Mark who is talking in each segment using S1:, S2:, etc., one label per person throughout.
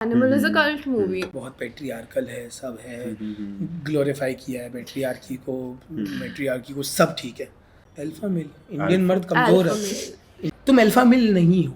S1: Animal is a cult movie.
S2: बहुत patriarchal है, सब है, ग्लोरीफाई किया है पेट्रियार्की को, मैट्रियार्की को, सब ठीक है। अल्फा मेल, इंडियन मर्द कमजोर है, तुम अल्फा मेल नहीं हो।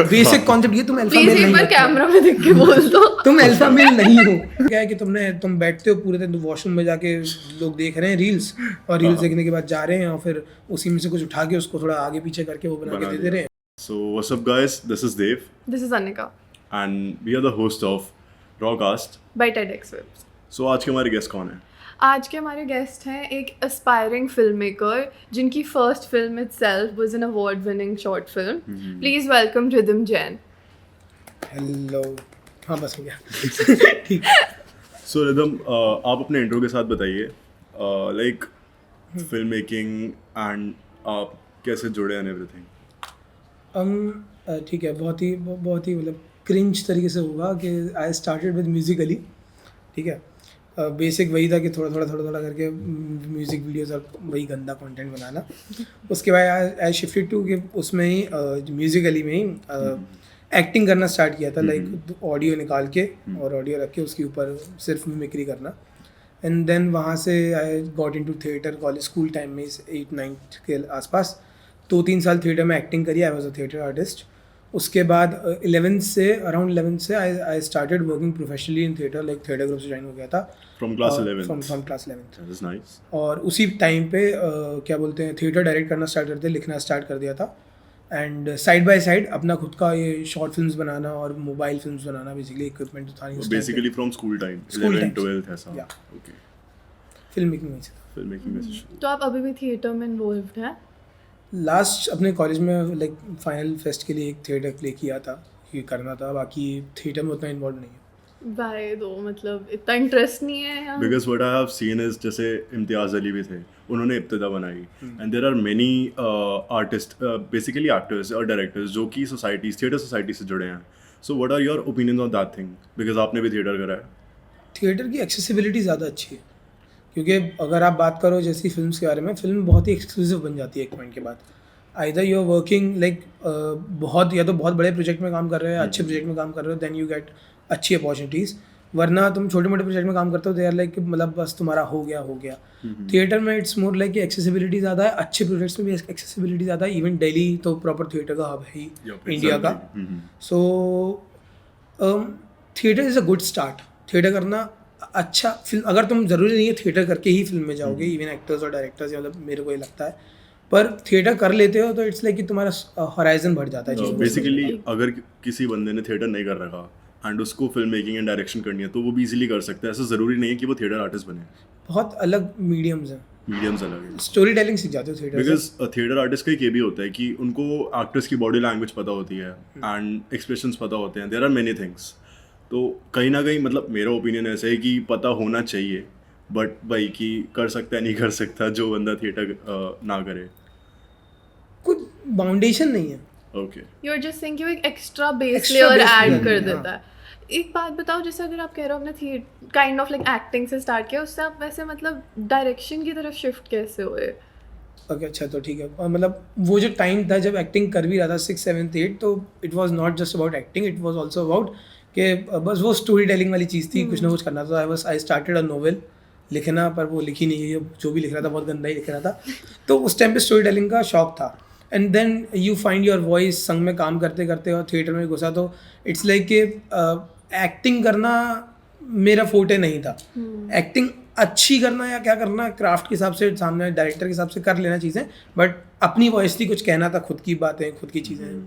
S2: बेसिक कॉन्सेप्ट ये, तुम अल्फा
S1: प्लीज
S2: मेल
S1: एक
S2: नहीं
S1: बार
S2: हो।
S1: कैमरा में देख के बोल दो।
S2: तुम अल्फा मेल नहीं हो। क्या है कि तुम बैठते हो पूरे दिन वॉशरूम में जाके, लोग देख रहे हैं रील्स, और रील्स देखने के बाद जा रहे हैं और फिर उसी में से कुछ उठा के उसको थोड़ा आगे पीछे करके वो बना के दे रहे हैं।
S3: So what's up guys, this is Dev
S1: this is Anika
S3: and we are the host of Rawcast.
S1: By TEDx Webs।
S3: So आज के हमारे गेस्ट कौन है?
S1: आज के हमारे गेस्ट हैं एक एस्पायरिंग फिल्म मेकर जिनकी first film itself was an award winning short film. Please welcome rhythm Jain.
S2: Hello, हाँ बस हो गया। ठीक।
S3: So रिदम, आप अपने इंट्रो के साथ बताइए लाइक फिल्म मेकिंग एंड आप कैसे जुड़े एंड एवरीथिंग।
S2: ठीक है, बहुत ही मतलब क्रिंज तरीके से होगा कि आई स्टार्टेड विद म्यूजिकली। ठीक है, बेसिक वही था कि थोड़ा थोड़ा करके म्यूज़िक वीडियोस और वही गंदा कंटेंट बनाना। उसके बाद आई शिफ्टेड टू कि उसमें ही म्यूजिकली में ही एक्टिंग करना स्टार्ट किया था, लाइक ऑडियो निकाल के और ऑडियो रख के उसके ऊपर सिर्फ मिमिक्री करना। एंड देन वहाँ से I got into theatre college school time में 8-9 के आसपास 2-3 साल थिएटर में एक्टिंग करी। I was a theatre artist. उसके बाद 11 से I started working professionally in theatre, like theatre group से ज्वाइन हो गया था
S3: from class 11।
S2: From class 11।
S3: That is nice.
S2: और उसी टाइम पे क्या बोलते हैं, थिएटर डायरेक्ट करना स्टार्ट करते, लिखना स्टार्ट कर दिया था। एंड साइड बाय साइड अपना खुद का ये शॉर्ट फिल्म्स बनाना और मोबाइल फिल्म्स बनाना, बेसिकली इक्विपमेंट तो था नहीं उस time पे।
S3: Basically from school time,
S2: School
S3: 11,
S2: times.
S3: 12 ऐसा।
S2: Yeah.
S3: Okay.
S2: फिल्म मेकिंग में से
S3: फिल्म मेकिंग में से शुरू।
S1: तो आप अभी भी थिएटर में इन्वॉल्व्ड हैं?
S2: लास्ट अपने कॉलेज में लाइक फाइनल फेस्ट के लिए एक थिएटर प्ले किया था, ये करना था, बाकी थिएटर में उतना इन्वॉल्व नहीं है।
S1: बाय दो मतलब इतना इंटरेस्ट नहीं है यहाँ।
S3: Because what I have seen is जैसे इम्तियाज़ अली भी थे, उन्होंने इब्तिदा बनाई and there are many artist, basically actors और डायरेक्टर्स जो कि सोसाइटीज, थिएटर सोसाइटी से जुड़े हैं। So what are your opinions on that thing, because आपने भी थिएटर करा है।
S2: थिएटर की एक्सेसिबिलिटी ज़्यादा अच्छी है, क्योंकि अगर आप बात करो जैसी फिल्म्स के बारे में, फिल्म बहुत ही एक्सक्लूसिव बन जाती है एक पॉइंट के बाद। Either you are working like बहुत, या तो बहुत बड़े प्रोजेक्ट में काम कर रहे हो, अच्छे प्रोजेक्ट में काम कर रहे हो, देन यू गेट अच्छी अपॉर्चुनिटीज़। वरना तुम छोटे मोटे प्रोजेक्ट में काम करते हो, दे आर लाइक मतलब बस तुम्हारा हो गया। थिएटर में इट्स मोर लाइक एक्सेसिबिलिटी ज़्यादा है, अच्छे प्रोजेक्ट्स में भी एक्सेसिबिलिटी ज़्यादा है। इवन दिल्ली तो प्रॉपर थिएटर का हब है ही इंडिया का। सो theatre is a good start. Theatre करना अच्छा, फिल्म अगर तुम ज़रूरी नहीं है थिएटर करके ही फिल्म में जाओगे, इवन एक्टर्स और डायरेक्टर्स, मतलब मेरे को ये लगता है, पर थिएटर कर लेते हो तो इट्स लाइक कि तुम्हारा हॉराइजन बढ़ जाता है चीज़ों को।
S3: बेसिकली अगर किसी बंदे ने थिएटर नहीं कर रखा एंड उसको फिल्म मेकिंग एंड डायरेक्शन करनी है तो वो भी इजीली कर सकता है। ऐसा ज़रूरी नहीं है कि वो थिएटर आर्टिस्ट बने।
S2: बहुत अलग मीडियम्स हैं,
S3: मीडियम्स अलग है।
S2: स्टोरी टेलिंग सीख जाते हो थिएटर से।
S3: बिकॉज थिएटर आर्टिस्ट का एक ये भी होता है कि उनको एक्टर्स की बॉडी लैंग्वेज पता होती है एंड एक्सप्रेशंस पता होते हैं, देयर आर मेनी थिंग्स। तो कहीं ना कहीं मतलब मेरा ओपिनियन ऐसा है कि पता होना चाहिए, बट भाई कि कर सकता है नहीं कर सकता जो बंदा थिएटर ना करे।
S2: कुछ बाउंडेशन नहीं है।
S3: Okay,
S1: you are just saying कि वो एक extra base
S2: Extra
S1: layer
S2: base
S1: add
S2: layer,
S1: कर
S2: हाँ।
S1: देता है। एक बात बताओ, जैसे अगर आप कह रहे हो अपने काइंड ऑफ लाइक एक्टिंग से स्टार्ट किया, उससे आप वैसे मतलब डायरेक्शन की तरफ शिफ्ट कैसे हुए?
S2: ओके, अच्छा तो ठीक है। और मतलब वो जो टाइम था जब एक्टिंग कर भी रहा था 6, 7, 8, तो it was not just about acting, it was also about कि बस वो स्टोरी टेलिंग वाली चीज़ थी, कुछ ना कुछ करना था। आई स्टार्टेड अ नोवेल लिखना, पर वो लिखी नहीं है, जो भी लिख रहा था बहुत गंदा ही लिख रहा था। तो उस टाइम पे स्टोरी टेलिंग का शौक था। And then you find your voice, संग में काम करते करते और थिएटर में घुसा, तो इट्स लाइक कि एक्टिंग करना मेरा फोटे नहीं था। एक्टिंग अच्छी करना या क्या करना, क्राफ्ट के हिसाब से, सामने डायरेक्टर के हिसाब से कर लेना चीज़ें, बट अपनी वॉइस थी, कुछ कहना था, खुद की बातें, खुद की चीज़ें,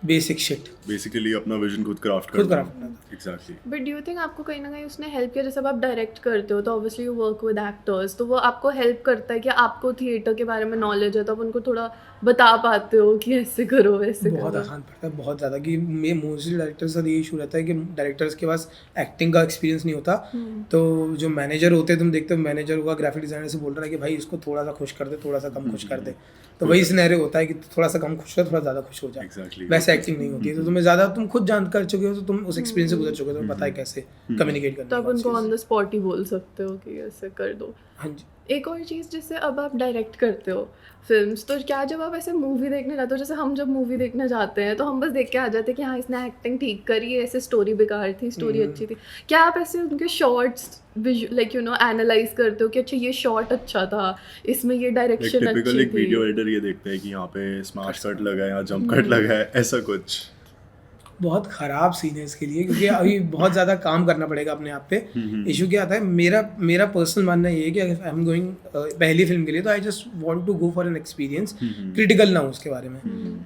S2: बेसिक शिट,
S3: बेसिकली अपना विजन खुद क्राफ्ट
S2: खुद
S3: करना।
S2: करना था।
S3: Exactly.
S1: But do you think आपको कहीं ना कहीं उसने हेल्प किया? जैसे अब आप डायरेक्ट करते हो तो obviously you work with actors, तो वो आपको हेल्प करता है कि आपको थिएटर के बारे में नॉलेज है तो आप उनको थोड़ा बता पाते हो कि ऐसे करो वैसे
S2: बहुत
S1: करो।
S2: आसान पड़ता है, बहुत ज़्यादा। कि मैं मोस्टली डायरेक्टर्स का ये इशू रहता है कि डायरेक्टर्स के पास एक्टिंग का एक्सपीरियंस नहीं होता। तो जो मैनेजर होते हैं, तुम देखते हो मैनेजर होगा ग्राफिक डिजाइनर से बोल रहा है कि भाई इसको थोड़ा सा खुश कर दे, थोड़ा सा कम खुश कर दे, तो वही सिनेरियो होता है कि थोड़ा सा कम खुश हो, थोड़ा ज़्यादा खुश हो जाए।
S3: Exactly.
S2: वैसे एक्टिंग नहीं होती है। तो तुम्हें ज़्यादा, तुम खुद जान कर चुके हो, तो तुम उस एक्सपीरियंस से गुजर चुके हो, तो पता है कैसे कम्युनिकेट
S1: तो
S2: करना
S1: आप
S2: है।
S1: उनको ऑन द स्पॉट ही बोल सकते हो कि ऐसे कर दो।
S2: हाँ जी।
S1: एक और चीज़, जैसे अब आप डायरेक्ट करते हो फिल्म्स, तो क्या जब आप ऐसे मूवी देखने जाते हो, जैसे हम जब मूवी देखने जाते हैं तो हम बस देख के आ जाते हैं कि हाँ इसने एक्टिंग ठीक करी है, ऐसे स्टोरी बेकार थी, स्टोरी अच्छी थी, क्या आप ऐसे उनके शॉर्ट्स लाइक एनालाइज करते हो कि अच्छा ये शॉट अच्छा था, इसमें ये
S3: एक
S1: डायरेक्शन
S3: टिपिकल
S1: अच्छी
S3: एक वीडियो
S1: थी?
S3: एडिटर ये देखते हैं कि यहाँ पे स्मैश कट लगा है, यहाँ जंप कट लगा है, ऐसा कुछ।
S2: बहुत ख़राब सीन है इसके लिए, क्योंकि अभी बहुत ज़्यादा काम करना पड़ेगा अपने आप पे। इशू क्या आता है, मेरा पर्सनल मानना ये है कि अगर आई एम गोइंग पहली फिल्म के लिए, तो I just want to go for an experience, critical ना हो उसके बारे में।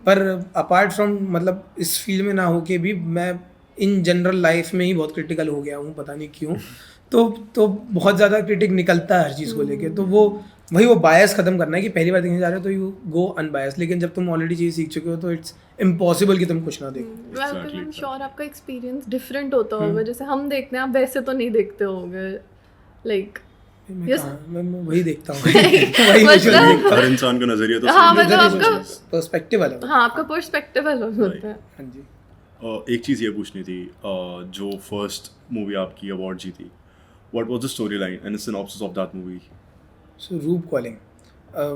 S2: पर अपार्ट फ्रॉम मतलब इस फील्ड में ना हो के भी मैं इन जनरल लाइफ में ही बहुत क्रिटिकल हो गया हूँ, पता नहीं क्यों। तो बहुत ज़्यादा क्रिटिक निकलता है हर चीज़ को लेके। तो वो बायस ख़त्म करना है कि पहली बार देखने जा रहे हो तो यू गो अनबायस, लेकिन जब तुम ऑलरेडी चीज़ सीख चुके हो तो इट्स इम्पॉसिबल कि तुम कुछ ना देखो।
S3: Exactly,
S1: I'm sure आपका एक्सपीरियंस डिफरेंट होता होगा, जैसे हम देखते हैं आप वैसे तो नहीं देखते होगे, लाइक Yes.
S2: मैं वही देखता हूँ वही
S1: मतलब-
S2: देखता हूँ।
S3: हर इंसान का नजरिया तो
S1: हाँ,
S3: same है।
S1: मतलब आपका
S2: पर्सपेक्टिव अलग है।
S1: हाँ आपका पर्सपेक्टिव अलग होता है।
S2: हाँ जी।
S3: एक चीज़ ये पूछनी थी, जो फर्स्ट मूवी आपकी अवार्ड जीती, what was the story line and synopsis of that movie?
S2: So Roop Calling.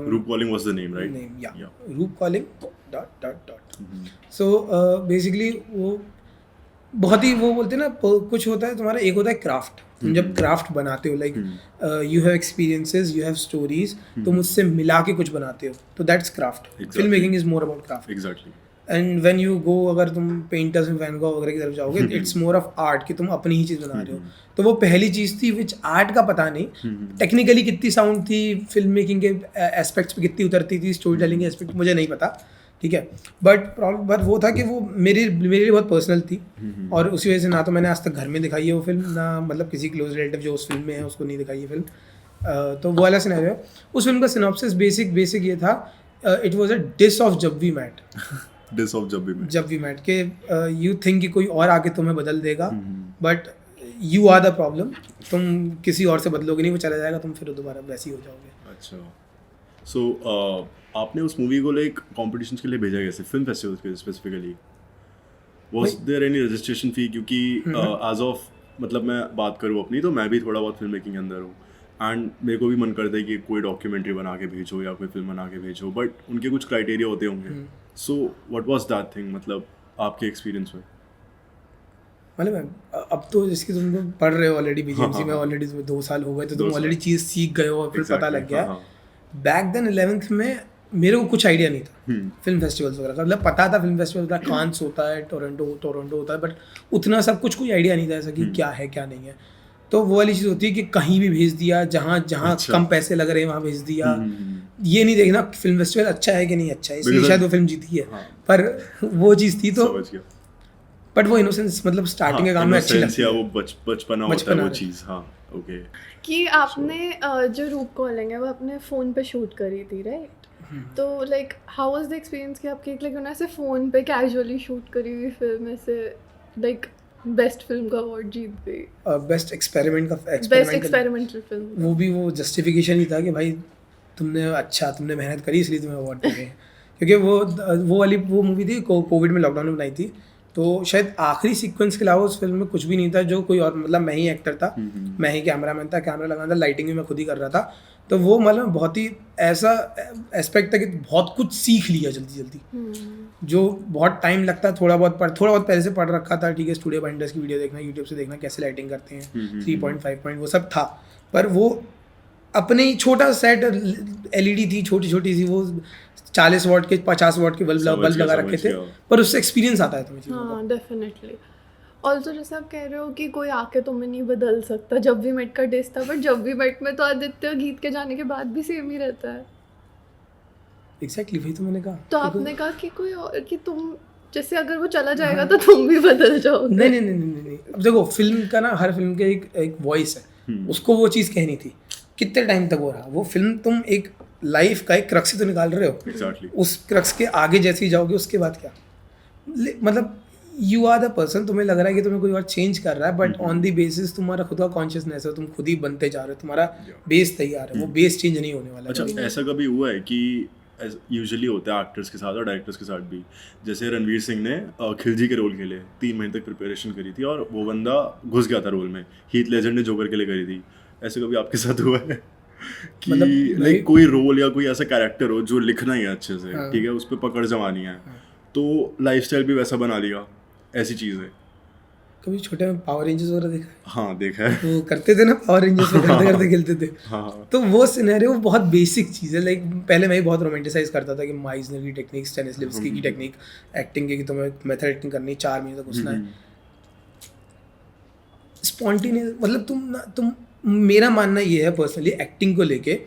S3: रूप calling was the name, right?
S2: Name, yeah.
S3: Yeah.
S2: Roop Calling. Dot. So basically वो बहुत ही वो बोलते हैं ना, कुछ होता है तुम्हारा, एक होता है क्राफ्ट। तुम जब क्राफ्ट बनाते हो, like you have experiences, you have stories, तुम उससे मिला के कुछ बनाते हो, तो that's craft.
S3: Exactly.
S2: Film making is more about craft.
S3: Exactly.
S2: And when you go, अगर तुम पेंटर्स में वैन गॉग वगैरह की तरफ जाओगे, इट्स मोर ऑफ आर्ट कि तुम अपनी ही चीज़ बना रहे हो। तो वो पहली चीज़ थी विच आर्ट का पता नहीं, टेक्निकली कितनी साउंड थी, फिल्म मेकिंग के एस्पेक्ट्स पे कितनी उतरती थी, स्टोरी टेलिंग के एस्पेक्ट मुझे नहीं पता, ठीक है। बट वो था कि वो मेरे लिए बहुत पर्सनल थी, और उसी वजह से ना तो मैंने आज तक घर में दिखाई है वो फिल्म, ना मतलब किसी क्लोज रिलेटिव जो उस फिल्म में है उसको नहीं दिखाई है फिल्म। तो वो वाला सिनेरियो है। उस फिल्म का सिनॉप्सिस बेसिक ये था, it was a diss of Jab We Met.
S3: Diss of जब भी
S2: मैट के यू थिंक कि कोई और आके तुम्हें बदल देगा, but you are the problem. तुम किसी और से बदलोगे नहीं, वो चला जाएगा, तुम फिर दोबारा वैसे ही हो जाओगे।
S3: अच्छा। सो आपने उस मूवी को लाइक कॉम्पिटिशन्स के लिए भेजा कैसे, फिल्म फेस्टिवल्स के specifically? Was there any registration fee? क्योंकि एज ऑफ मतलब मैं बात करूँ अपनी, तो मैं भी थोड़ा बहुत फिल्म मेकिंग के अंदर हूँ, एंड मेरे को भी मन करता है कि कोई डॉक्यूमेंट्री बना के भेजो या कोई फिल्म बना के भेजो, बट उनके कुछ क्राइटेरिया होते होंगे। So what was that thing, मतलब आपके एक्सपीरियंस में?
S2: मतलब अब तो जिसकी तुम लोग पढ़ रहे हो ऑलरेडी बीजेएमसी में, ऑलरेडी 2 साल हो गए, तो तुम ऑलरेडी चीज़ सीख गए हो और फिर पता लग गया। बैक देन 11th में मेरे को कुछ आइडिया नहीं था फिल्म फेस्टिवल्स वगैरह का। मतलब पता था फिल्म फेस्टिवल का, कांस होता है, टोरंटो होता है, बट उतना सब कुछ कोई आइडिया नहीं था ऐसा कि क्या है क्या नहीं है। तो वो वाली चीज़ होती है कि कहीं भी भेज दिया, जहाँ
S3: अच्छा।
S2: कम पैसे लग रहे हैं वहाँ भेज दिया। ये नहीं देखना फिल्म फेस्टिवल अच्छा है कि नहीं अच्छा है, इसलिए शायद वो फिल्म जीती है। पर वो चीज़ थी, तो
S3: समझ गया।
S2: बट वो इनोसेंस, मतलब स्टार्टिंग के काम में अच्छी लगती
S3: या
S2: है।
S3: वो बचपना होता है वो चीज़। हाँ, ओके।
S1: कि आपने जो रूप कॉलिंग है वो अपने फ़ोन पे शूट करी थी, राइट? तो like how was the experience कि आपकी एक लाइक ऐसे फ़ोन पे कैजुअली शूट करी हुई फिल्म ऐसे लाइक बेस्ट फिल्म का अवार्ड जीत गई?
S2: Best experiment
S1: best experimental film.
S2: वो जस्टिफिकेशन ही था कि भाई तुमने मेहनत करी इसलिए तुम्हें अवार्ड मिले। क्योंकि वो मूवी थी कोविड में, लॉकडाउन में बनाई थी, तो शायद आखिरी सीक्वेंस के अलावा उस फिल्म में कुछ भी नहीं था जो कोई और, मतलब मैं ही एक्टर था, मैं ही कैमरामैन था, कैमरा लगाना था, लाइटिंग भी मैं खुद ही कर रहा था। तो वो मतलब बहुत ही ऐसा एस्पेक्ट था कि बहुत कुछ सीख लिया जल्दी, जो बहुत टाइम लगता है। थोड़ा बहुत पहले से पढ़ रखा था, ठीक है, स्टूडियो बाइंडर्स की वीडियो देखना, यूट्यूब से देखना कैसे लाइटिंग करते हैं, 3.5 पॉइंट वो सब था। पर वो अपने ही छोटा सेट LED थी, छोटी सी, वो 40 वॉट के 50 वॉट के बल्ब लगा रखे थे, पर उससे एक्सपीरियंस आता है तुम्हें चीज़ों का।
S1: हाँ डेफिनेटली। ऑल्सो जैसे आप कह रहे हो कि कोई आके तुम्हें नहीं बदल सकता, जब भी मेट का डिस था, बट जब भी मेट में तो आदित्य गीत के जाने के बाद भी सेम ही रहता है।
S2: एग्जैक्टली वही तो मैंने कहा।
S1: तो आपने कहा कि कोई और, कि तुम जैसे अगर वो चला जाएगा तो तुम भी बदल जाओगे।
S2: नहीं। अब देखो, फिल्म का ना, हर फिल्म के एक वॉइस है, उसको वो चीज़ कहनी थी। कितने टाइम तक वो रहा वो फिल्म, तुम एक लाइफ का एक क्रक्स ही तो निकाल रहे हो।
S3: Exactly.
S2: उस क्रक्स के आगे जैसे ही जाओगे उसके बाद क्या, मतलब यू आर द पर्सन, तुम्हें लग रहा है कि तुम्हें कोई और चेंज कर रहा है, बट ऑन द बेसिस तुम्हारा खुद का कॉन्शियसनेस है, तुम खुद ही बनते जा रहे हो, तुम्हारा बेस तैयार है, वो बेस चेंज नहीं होने वाला।
S3: अच्छा, ऐसा कभी हुआ है कि यूजुअली होता है एक्टर्स के साथ और डायरेक्टर्स के साथ भी, जैसे रणवीर सिंह ने खिलजी के रोल के लिए 3 महीने तक प्रिपरेशन करी थी और वो बंदा घुस गया था रोल में, हीथ लेजेंड ने जोकर के लिए करी थी, ऐसे कभी आपके साथ हुआ है? कि
S2: मतलब
S3: लाइक कोई रोल या कोई ऐसा कैरेक्टर हो जो लिखना ही है अच्छे से,
S2: हाँ।
S3: ठीक है, उस पर पकड़ जमानी है, तो लाइफस्टाइल भी वैसा बना लिया, ऐसी चीज़ है।
S2: कभी छोटे में पावर रेंजर्स वगैरह देखा है?
S3: हाँ देखा है।
S2: वो करते थे ना पावर रेंजर्स में, करते करते खेलते थे।
S3: हाँ
S2: तो वो सिनेरियो बहुत बेसिक चीज़ है। लाइक पहले मैं ही बहुत रोमांटिसाइज करता था कि माइजनर की टेक्निक, स्टैनिस्लेवस्की की टेक्निक, एक्टिंग की, कि तुम्हें मेथड एक्टिंग करनी, 4 महीने तक घुसना है, स्पॉन्टेनियस। मतलब तुम मेरा मानना ये है पर्सनली एक्टिंग को लेके,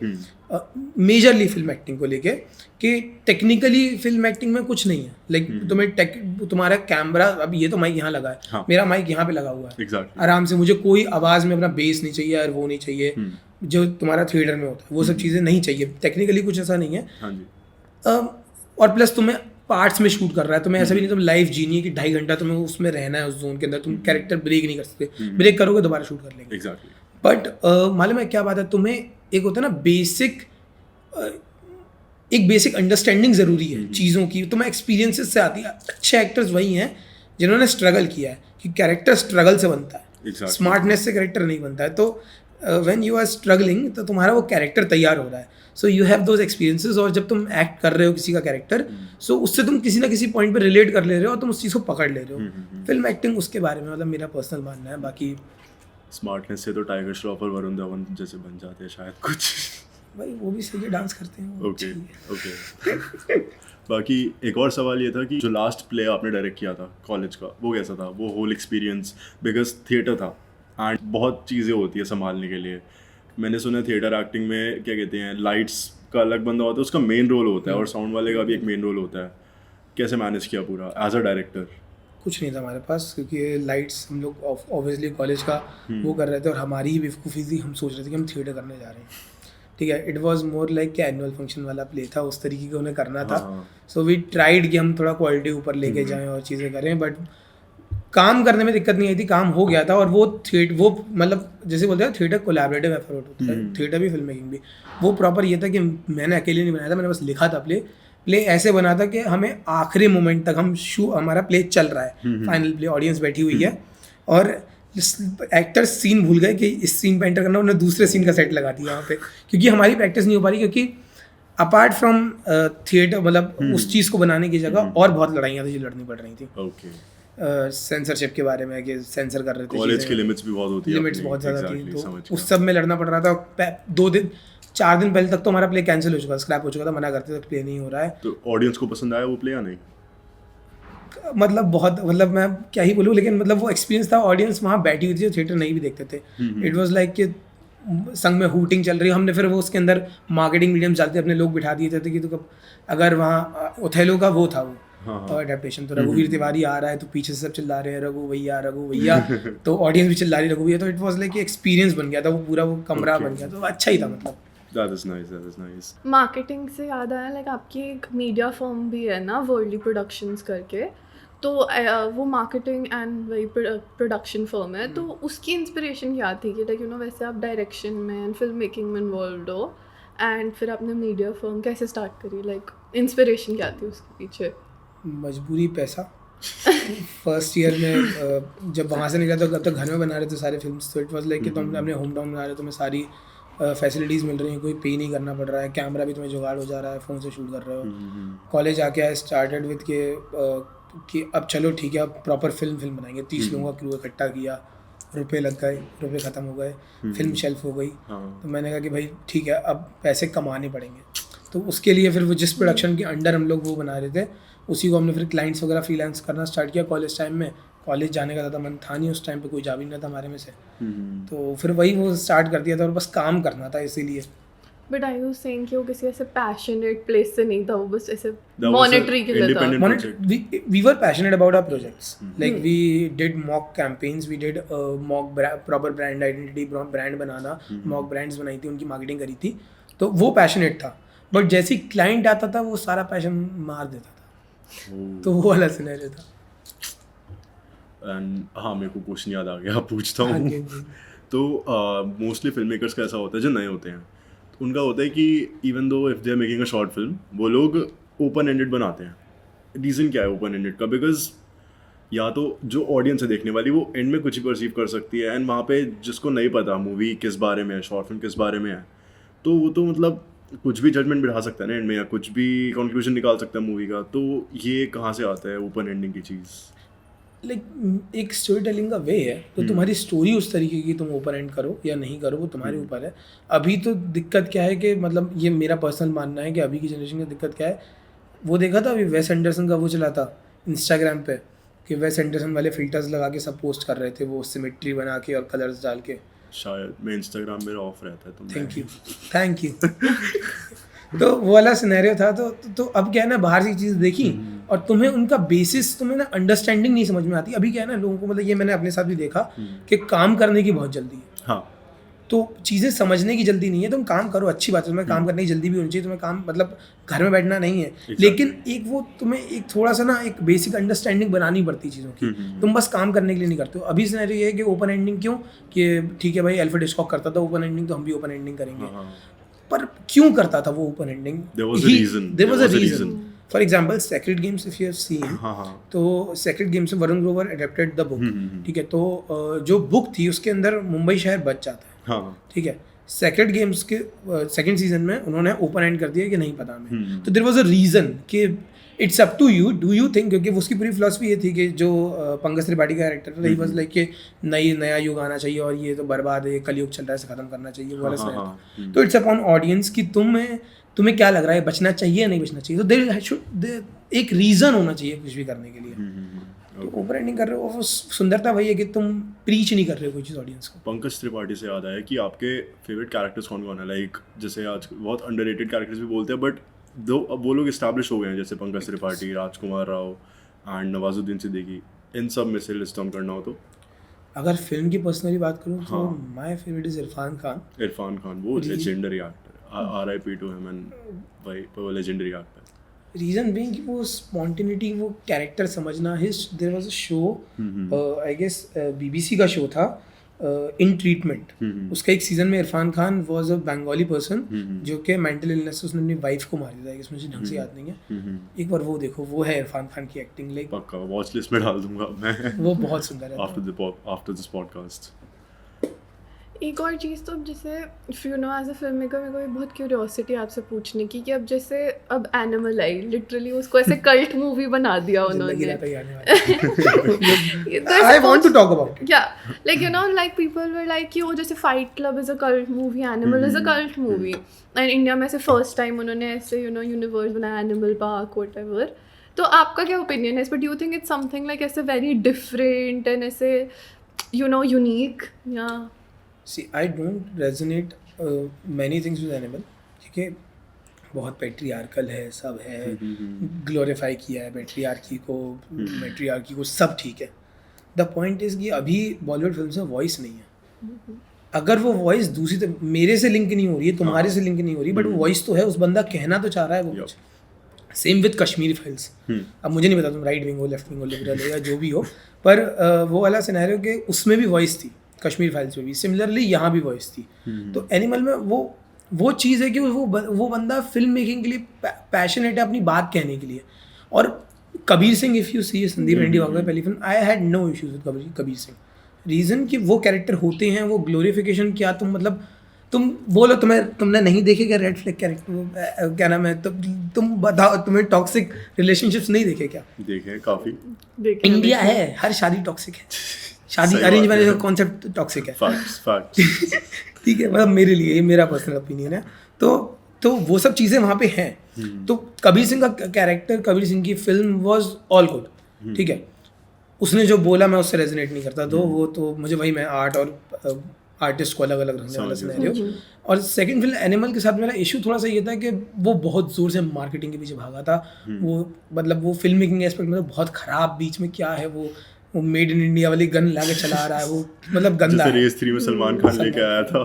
S2: मेजरली फिल्म एक्टिंग को लेके, कि टेक्निकली फिल्म एक्टिंग में कुछ नहीं है। लाइक तुम्हारा कैमरा, अब ये तो माइक यहाँ लगा है,
S3: हाँ।
S2: मेरा माइक यहाँ पे लगा हुआ है,
S3: एग्जैक्टली।
S2: आराम से, मुझे कोई आवाज़ में अपना बेस नहीं चाहिए और वो नहीं चाहिए जो तुम्हारा थिएटर में होता है, वो सब चीज़ें नहीं चाहिए। टेक्निकली कुछ ऐसा नहीं है।
S3: हाँ जी।
S2: और प्लस तुम्हें पार्ट्स में शूट कर रहा है, तुम्हें ऐसा भी नहीं तुम लाइव जीनी है कि 2.5 घंटा तुम्हें उसमें रहना है, उस जोन के अंदर। तुम कैरेक्टर ब्रेक नहीं कर सकते, ब्रेक करोगे दोबारा शूट कर लेंगे।
S3: एग्जैक्टली।
S2: बट मालूम है क्या बात है, तुम्हें एक होता है ना बेसिक, एक बेसिक अंडरस्टैंडिंग ज़रूरी है चीज़ों की, तुम्हें एक्सपीरियंसेस से आती है। अच्छे एक्टर्स वही हैं जिन्होंने स्ट्रगल किया है, कि कैरेक्टर स्ट्रगल से बनता है,
S3: Exactly.
S2: स्मार्टनेस से कैरेक्टर नहीं बनता है। तो व्हेन यू आर स्ट्रगलिंग, तो तुम्हारा वो कैरेक्टर तैयार हो रहा है, so you have those experiences. और जब तुम एक्ट कर रहे हो किसी का कैरेक्टर, सो उससे तुम किसी ना किसी पॉइंट पे रिलेट कर ले रहे हो और तुम उस चीज़ को पकड़ ले रहे हो। फिल्म एक्टिंग उसके बारे में मतलब मेरा पर्सनल मानना है। बाकी
S3: स्मार्टनेस से तो टाइगर श्रॉफ और वरुण धवन जैसे बन जाते हैं शायद कुछ।
S2: भाई वो भी सही है, डांस करते हैं वो,
S3: ओके
S2: अच्छी है।
S3: ओके। बाकी एक और सवाल ये था कि जो लास्ट प्ले आपने डायरेक्ट किया था कॉलेज का, वो कैसा था? वो होल एक्सपीरियंस, बिकॉज थिएटर था एंड बहुत चीज़ें होती है संभालने के लिए। मैंने सुना है थिएटर एक्टिंग में क्या कहते हैं, लाइट्स का अलग बंदा होता है, उसका मेन रोल होता है, और साउंड वाले का भी एक मेन रोल होता है। कैसे मैनेज किया पूरा एज अ डायरेक्टर?
S2: कुछ नहीं था हमारे पास, क्योंकि लाइट्स हम लोग ऑब्वियसली कॉलेज का वो कर रहे थे, और हमारी ही बेवकूफ़ी थी, हम सोच रहे थे कि हम थिएटर करने जा रहे हैं। ठीक है, इट वाज मोर लाइक कि एनुअल फंक्शन वाला प्ले था, उस तरीके का उन्हें करना था। सो वी ट्राइड कि हम थोड़ा क्वालिटी ऊपर लेके जाएं और चीज़ें करें, बट काम करने में दिक्कत नहीं आई थी, काम हो गया था। और वो मतलब जैसे बोलते हैं थिएटर कोलैबोरेटिव एफर्ट होता है, थिएटर भी फिल्म मेकिंग भी। वो प्रॉपर ये था कि मैंने अकेले नहीं बनाया था, मैंने बस लिखा था प्ले ऐसे बना था कि हमें आखिरी मोमेंट तक हमारा प्ले चल रहा है, फाइनल प्ले, ऑडियंस बैठी हुई है, और एक्टर्स सीन भूल गए कि इस सीन पे एंटर करना, उन्होंने दूसरे सीन का सेट लगा दिया वहाँ पे, क्योंकि हमारी प्रैक्टिस नहीं हो पा रही। क्योंकि अपार्ट फ्रॉम थिएटर, मतलब उस चीज़ को बनाने की जगह और बहुत लड़ाइयाँ थी जो लड़नी पड़ रही थी।
S3: ओके।
S2: सेंसरशिप के बारे में, कि सेंसर कर रहे थे,
S3: कॉलेज की लिमिट्स भी बहुत होती है,
S2: लिमिट्स बहुत ज़्यादा थी,
S3: Exactly, समझ
S2: तो उस सब में लड़ना पड़ रहा था। 4 दिन पहले तक तो हमारा प्ले कैंसिल हो चुका था, स्क्रैप हो चुका था, मना करते थे प्ले नहीं हो रहा है।
S3: तो ऑडियंस को पसंद आया वो प्ले या नहीं?
S2: मतलब बहुत, मतलब मैं क्या ही बोलूँ, लेकिन मतलब वो एक्सपीरियंस था। ऑडियंस वहाँ बैठी हुई थी, थिएटर नहीं भी देखते थे। इट वाज लाइक कि संग में हूटिंग चल रही है। हमने फिर वो उसके अंदर मार्केटिंग मीडियम चलते अपने लोग बिठा दिए थे कि तो अगर वहाँ ओथेलो का वो था, वो अडेप्टेशन, तो रघुवीर तिवारी आ रहा है तो पीछे से सब चिल्ला रहे हैं रघु भैया तो ऑडियंस भी चिल्ला रही रघु भैया। तो इट वाज लाइक एक्सपीरियंस बन गया था, वो पूरा वो कमरा बन गया, तो अच्छा ही था। मतलब
S3: That is nice.
S1: मार्केटिंग से याद आया, लाइक आपकी एक मीडिया फर्म भी है ना, वर्ल्डली प्रोडक्शंस करके, तो वो मार्केटिंग एंड वही प्रोडक्शन फर्म है, तो उसकी इंस्पिरेशन क्या थी कि लाइक वैसे आप डायरेक्शन में एंड फिल्म मेकिंग में इन्वॉल्व हो, एंड फिर आपने मीडिया फर्म कैसे स्टार्ट करी? लाइक इंस्पिरेशन क्या थी उसके पीछे?
S2: मजबूरी, पैसा। फर्स्ट ईयर में जब वहाँ से निकला तो अब तक घर में बना रहे थे सारे फिल्म्स, तो इट वाज लाइक कि तुम अपने होम टाउन बना रहे हो, तुम्हें सारी फैसिलिटीज़ मिल रही हैं, कोई पे नहीं करना पड़ रहा है, कैमरा भी तुम्हें जुगाड़ हो जा रहा है, फ़ोन से शूट कर रहे हो। कॉलेज आके आई स्टार्टेड विद कि अब चलो ठीक है, अब प्रॉपर फिल्म बनाएंगे। 30 लोगों का क्रू इकट्ठा किया, रुपए लग गए, रुपए ख़त्म हो गए, फिल्म शेल्फ हो गई। तो मैंने कहा कि भाई ठीक है, अब पैसे कमाने पड़ेंगे। तो उसके लिए फिर वो जिस प्रोडक्शन के अंडर हम लोग वो बना रहे थे, उसी को हमने फिर क्लाइंट्स वगैरह फ्रीलांस करना स्टार्ट किया कॉलेज टाइम में। कॉलेज जाने का ज़्यादा मन था नहीं उस टाइम पे, कोई जा भी नहीं था हमारे में से, तो फिर वही वो स्टार्ट कर दिया था, और बस काम करना था इसीलिए।
S1: बट आई वाज सेइंग कि वो किसी ऐसे पैशनेट प्लेस से नहीं था, वो बस ऐसे मॉनेटरी के लिए था।
S2: We were passionate about our projects. Like we did mock campaigns, we did mock proper brand identity, brand banana, mock brands बनाई थी, उनकी मार्केटिंग करी थी, तो वो पैशनेट था। बट जैसे ही क्लाइंट आता था वो सारा पैशन मार देता था, तो वो वाला सिनेरियो था।
S3: एंड हाँ, मेरे को क्वेश्चन याद आ गया, पूछता हूँ। तो मोस्टली फिल्म मेकर्स का ऐसा होता है जो नए होते हैं, तो उनका होता है कि even though if they are making a short film, वो लोग ओपन एंडेड बनाते हैं। रीज़न क्या है ओपन एंडेड का? बिकॉज या तो जो ऑडियंस है देखने वाली, वो एंड में कुछ ही परसीव कर सकती है, एंड वहाँ पे जिसको नहीं पता मूवी किस बारे में है, शॉर्ट फिल्म किस बारे में है, तो वो तो मतलब कुछ भी जजमेंट बिठा सकता है ना एंड में, या कुछ भी कंक्लूजन निकाल सकता है मूवी का, तो ये कहाँ से आता है ओपन एंडिंग की चीज़?
S2: लाइक एक स्टोरी टेलिंग का वे है, तो तुम्हारी स्टोरी उस तरीके की तुम ओपन एंड करो या नहीं करो वो तुम्हारे ऊपर है। अभी तो दिक्कत क्या है कि मतलब ये मेरा पर्सनल मानना है कि अभी की जनरेशन की दिक्कत क्या है, वो देखा था अभी वेस एंडरसन का वो चला था इंस्टाग्राम पे कि वेस एंडरसन वाले फिल्टर्स लगा के सब पोस्ट कर रहे थे, वो सिमेट्री बना के और कलर्स डाल के।
S3: शायद मैं इंस्टाग्राम मेरा ऑफ रहता है, तो
S2: थैंक यू तो वो वाला सिनेरियो था। तो अब क्या है ना, बाहर की चीज़ देखी और तुम्हें उनका बेसिस, तुम्हें ना अंडरस्टैंडिंग नहीं समझ में आती। अभी क्या है ना, लोगों को मतलब ये मैंने अपने साथ भी देखा कि काम करने की बहुत जल्दी है।
S3: हाँ,
S2: तो चीज़ें समझने की जल्दी नहीं है। तुम काम करो, अच्छी बात है, तुम्हें काम करने की जल्दी भी होनी चाहिए, तुम्हें काम मतलब घर में बैठना नहीं है। लेकिन एक वो तुम्हें एक थोड़ा सा ना एक बेसिक अंडरस्टैंडिंग बनानी पड़ती है चीज़ों की। तुम बस काम करने के लिए नहीं करते हो। अभी सिनेरियो ये है कि ओपन एंडिंग क्यों, कि ठीक है भाई अल्फ्रेड हिचकॉक करता था ओपन एंडिंग, तो हम भी ओपन एंडिंग करेंगे। पर क्यों करता था वो open ending?
S3: There was a reason.
S2: For example sacred games if you have seen, तो सेक्रेड गेम्स में Varun Grover adapted the book, ठीक है। तो जो बुक थी उसके अंदर मुंबई शहर बच जाता है, ठीक है। सेक्रेड गेम्स के सेकंड सीजन में उन्होंने ओपन एंड कर दिया कि नहीं पता हमें। तो देयर वाज अ रीजन कि it's up to you, do you think, क्योंकि उसकी पूरी फिलॉसफी ये थी कि जो पंकज त्रिपाठी का कैरेक्टर था, ही वाज लाइक कि नया युग आना चाहिए और ये तो बर्बाद है, कलयुग चल रहा है, इसे खत्म करना चाहिए, वो वाला सिनेरियो। तो इट्स अपॉन ऑडियंस कि तुम्हें क्या लग रहा है, बचना चाहिए या नहीं बचना चाहिए। तो देयर एक रीजन होना चाहिए कुछ भी करने के लिए। तो ओपन एंडिंग कर रहे हो, वो सुंदरता वही है कि तुम प्रीच नहीं कर रहे हो कोई चीज़ ऑडियंस को।
S3: पंकज त्रिपाठी से याद आया कि आपके फेवरेट कैरेक्टर्स कौन कौन है? लाइक जैसे आज बहुत अंडररेटेड कैरेक्टर्स भी बोलते हैं, बट दो अब वो लोग इस्टेब्लिश हो गए हैं, जैसे पंकज त्रिपाठी, राजकुमार राव एंड नवाजुद्दीन सिद्दीकी। इन सब में से लिस्ट डाउन करना हो तो
S2: अगर फिल्म की पर्सनली बात करूँ तो my favourite is Irfan Khan. वो
S3: legendary actor, RIP to him, and भाई वो लेजेंडरी एक्टर।
S2: रीजन बीइंग कि वो स्पॉन्टेनिटी, वो कैरेक्टर समझना। There was a show, I guess BBC का शो था, इन ट्रीटमेंट। उसका एक सीजन में Irfan Khan was a Bengali person जो कि मेंटल इलनेस से उसने अपनी वाइफ को मार दिया था, इसमें मुझे ढंग से याद नहीं है। एक बार वो देखो, वो है इरफान खान की एक्टिंग, लाइक
S3: पक्का वॉच लिस्ट में डाल दूंगा मैं।
S2: वो बहुत सुंदर है।
S3: आफ्टर दिस पॉडकास्ट
S1: एक और चीज़ तो अब जैसे you know as a film maker मेरे को भी बहुत क्यूरियोसिटी आपसे पूछने की कि अब जैसे अब एनिमल आई, लिटरली उसको ऐसे कल्ट मूवी बना दिया उन्होंने।
S2: I want to talk about it.
S1: Yeah, like you know, like people were like कि वो जैसे Fight Club is a cult movie, Animal is a cult movie, and India में से फर्स्ट टाइम उन्होंने ऐसे यू नो यूनिवर्स बनाया, animal park whatever। तो आपका क्या ओपिनियन है इस पर? Do you think it's something like ऐसे वेरी डिफरेंट एंड ऐसे यू नो यूनिक? या
S2: See, I don't resonate many things with animal, ठीक है। बहुत पेट्रियार्कल है, सब है, ग्लोरीफाई किया है पेट्रियार्की को, मैट्रियार्की को, सब ठीक है। द पॉइंट इज़ कि अभी बॉलीवुड फिल्म में वॉइस नहीं है। अगर वो वॉइस दूसरी मेरे से लिंक नहीं हो रही है, तुम्हारे से लिंक नहीं हो रही, बट वो वॉइस तो है, उस बंदा कहना तो चाह रहा है वो कुछ। Same with Kashmiri files. अब मुझे नहीं पता तुम राइट विंग हो, लेफ्ट विंग हो, लिबरल हो, या जो भी हो, पर वो वाला सिनेरियो कि उसमें भी वॉइस थी, कश्मीर फाइल्स में भी, सिमिलरली यहाँ भी वॉइस थी। तो एनिमल में वो चीज़ है कि वो बंदा फिल्म मेकिंग के लिए पैशनेट है, अपनी बात कहने के लिए। और Kabir Singh, if you see Sandeep Reddy Vanga पहली film, I had no issues with Kabir Singh. Reason कि वो कैरेक्टर होते हैं, वो ग्लोरिफिकेशन क्या, तुम मतलब तुम बोलो तुमने नहीं देखे क्या रेड फ्लैग कैरेक्टर, क्या नाम है, तुम बताओ, तुम्हें टॉक्सिक रिलेशनशिप्स नहीं देखे क्या?
S3: देखे काफ़ी।
S2: इंडिया है, हर शादी टॉक्सिक है, शादी अरेंज मैरिज का कॉन्सेप्ट टॉक्सिक है।
S3: फैक्ट्स
S2: ठीक है, मतलब मेरे लिए, ये मेरा पर्सनल ओपिनियन है। तो वो सब चीज़ें वहाँ पे हैं। तो कबीर सिंह का कैरेक्टर, कबीर सिंह की फिल्म वाज ऑल गुड, ठीक है। उसने जो बोला मैं उससे रेजोनेट नहीं करता, तो वो तो मुझे वही, मैं आर्ट और आर्टिस्ट को अलग अलग रखने वाला सिनेरियो। और सेकंड फिल्म एनिमल के साथ मेरा इशू थोड़ा सा ये था कि वो बहुत ज़ोर से मार्केटिंग के पीछे भागा था। वो मतलब वो फिल्म मेकिंग एस्पेक्ट में तो बहुत ख़राब, बीच में क्या है वो मेड इन इंडिया वाली गन लाके चला रहा है, वो मतलब गंदा है।
S3: रेस 3 में सलमान खान लेके आया था,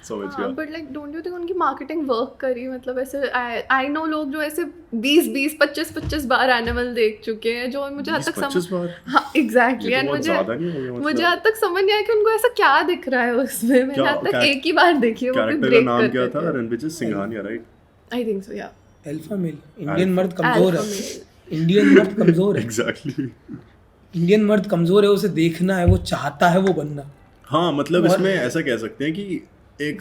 S3: समझ गया।
S1: But like don't you think उनकी मार्केटिंग वर्क करी? मतलब ऐसे आई नो लोग जो ऐसे 20 25 बार एनिमल देख चुके हैं, जो मुझे हद तक समझ, हाँ एग्जैक्टली, एंड मुझे हद तक समझ नहीं आया कि उनको ऐसा क्या दिख रहा है उसमें। मैंने हद तक एक ही बार देखी है, वो भी ब्रेक करके। क्या था?
S3: Ranveer Singhania, right?
S1: I think so, yeah.
S2: Alpha mail, Indian मर्द कमजोर है, इंडियन मर्द कमजोर है।
S3: एग्जैक्टली,
S2: इंडियन मर्द कमजोर है, उसे देखना है, वो चाहता है वो बनना।
S3: हाँ, मतलब इसमें ऐसा कह सकते हैं कि एक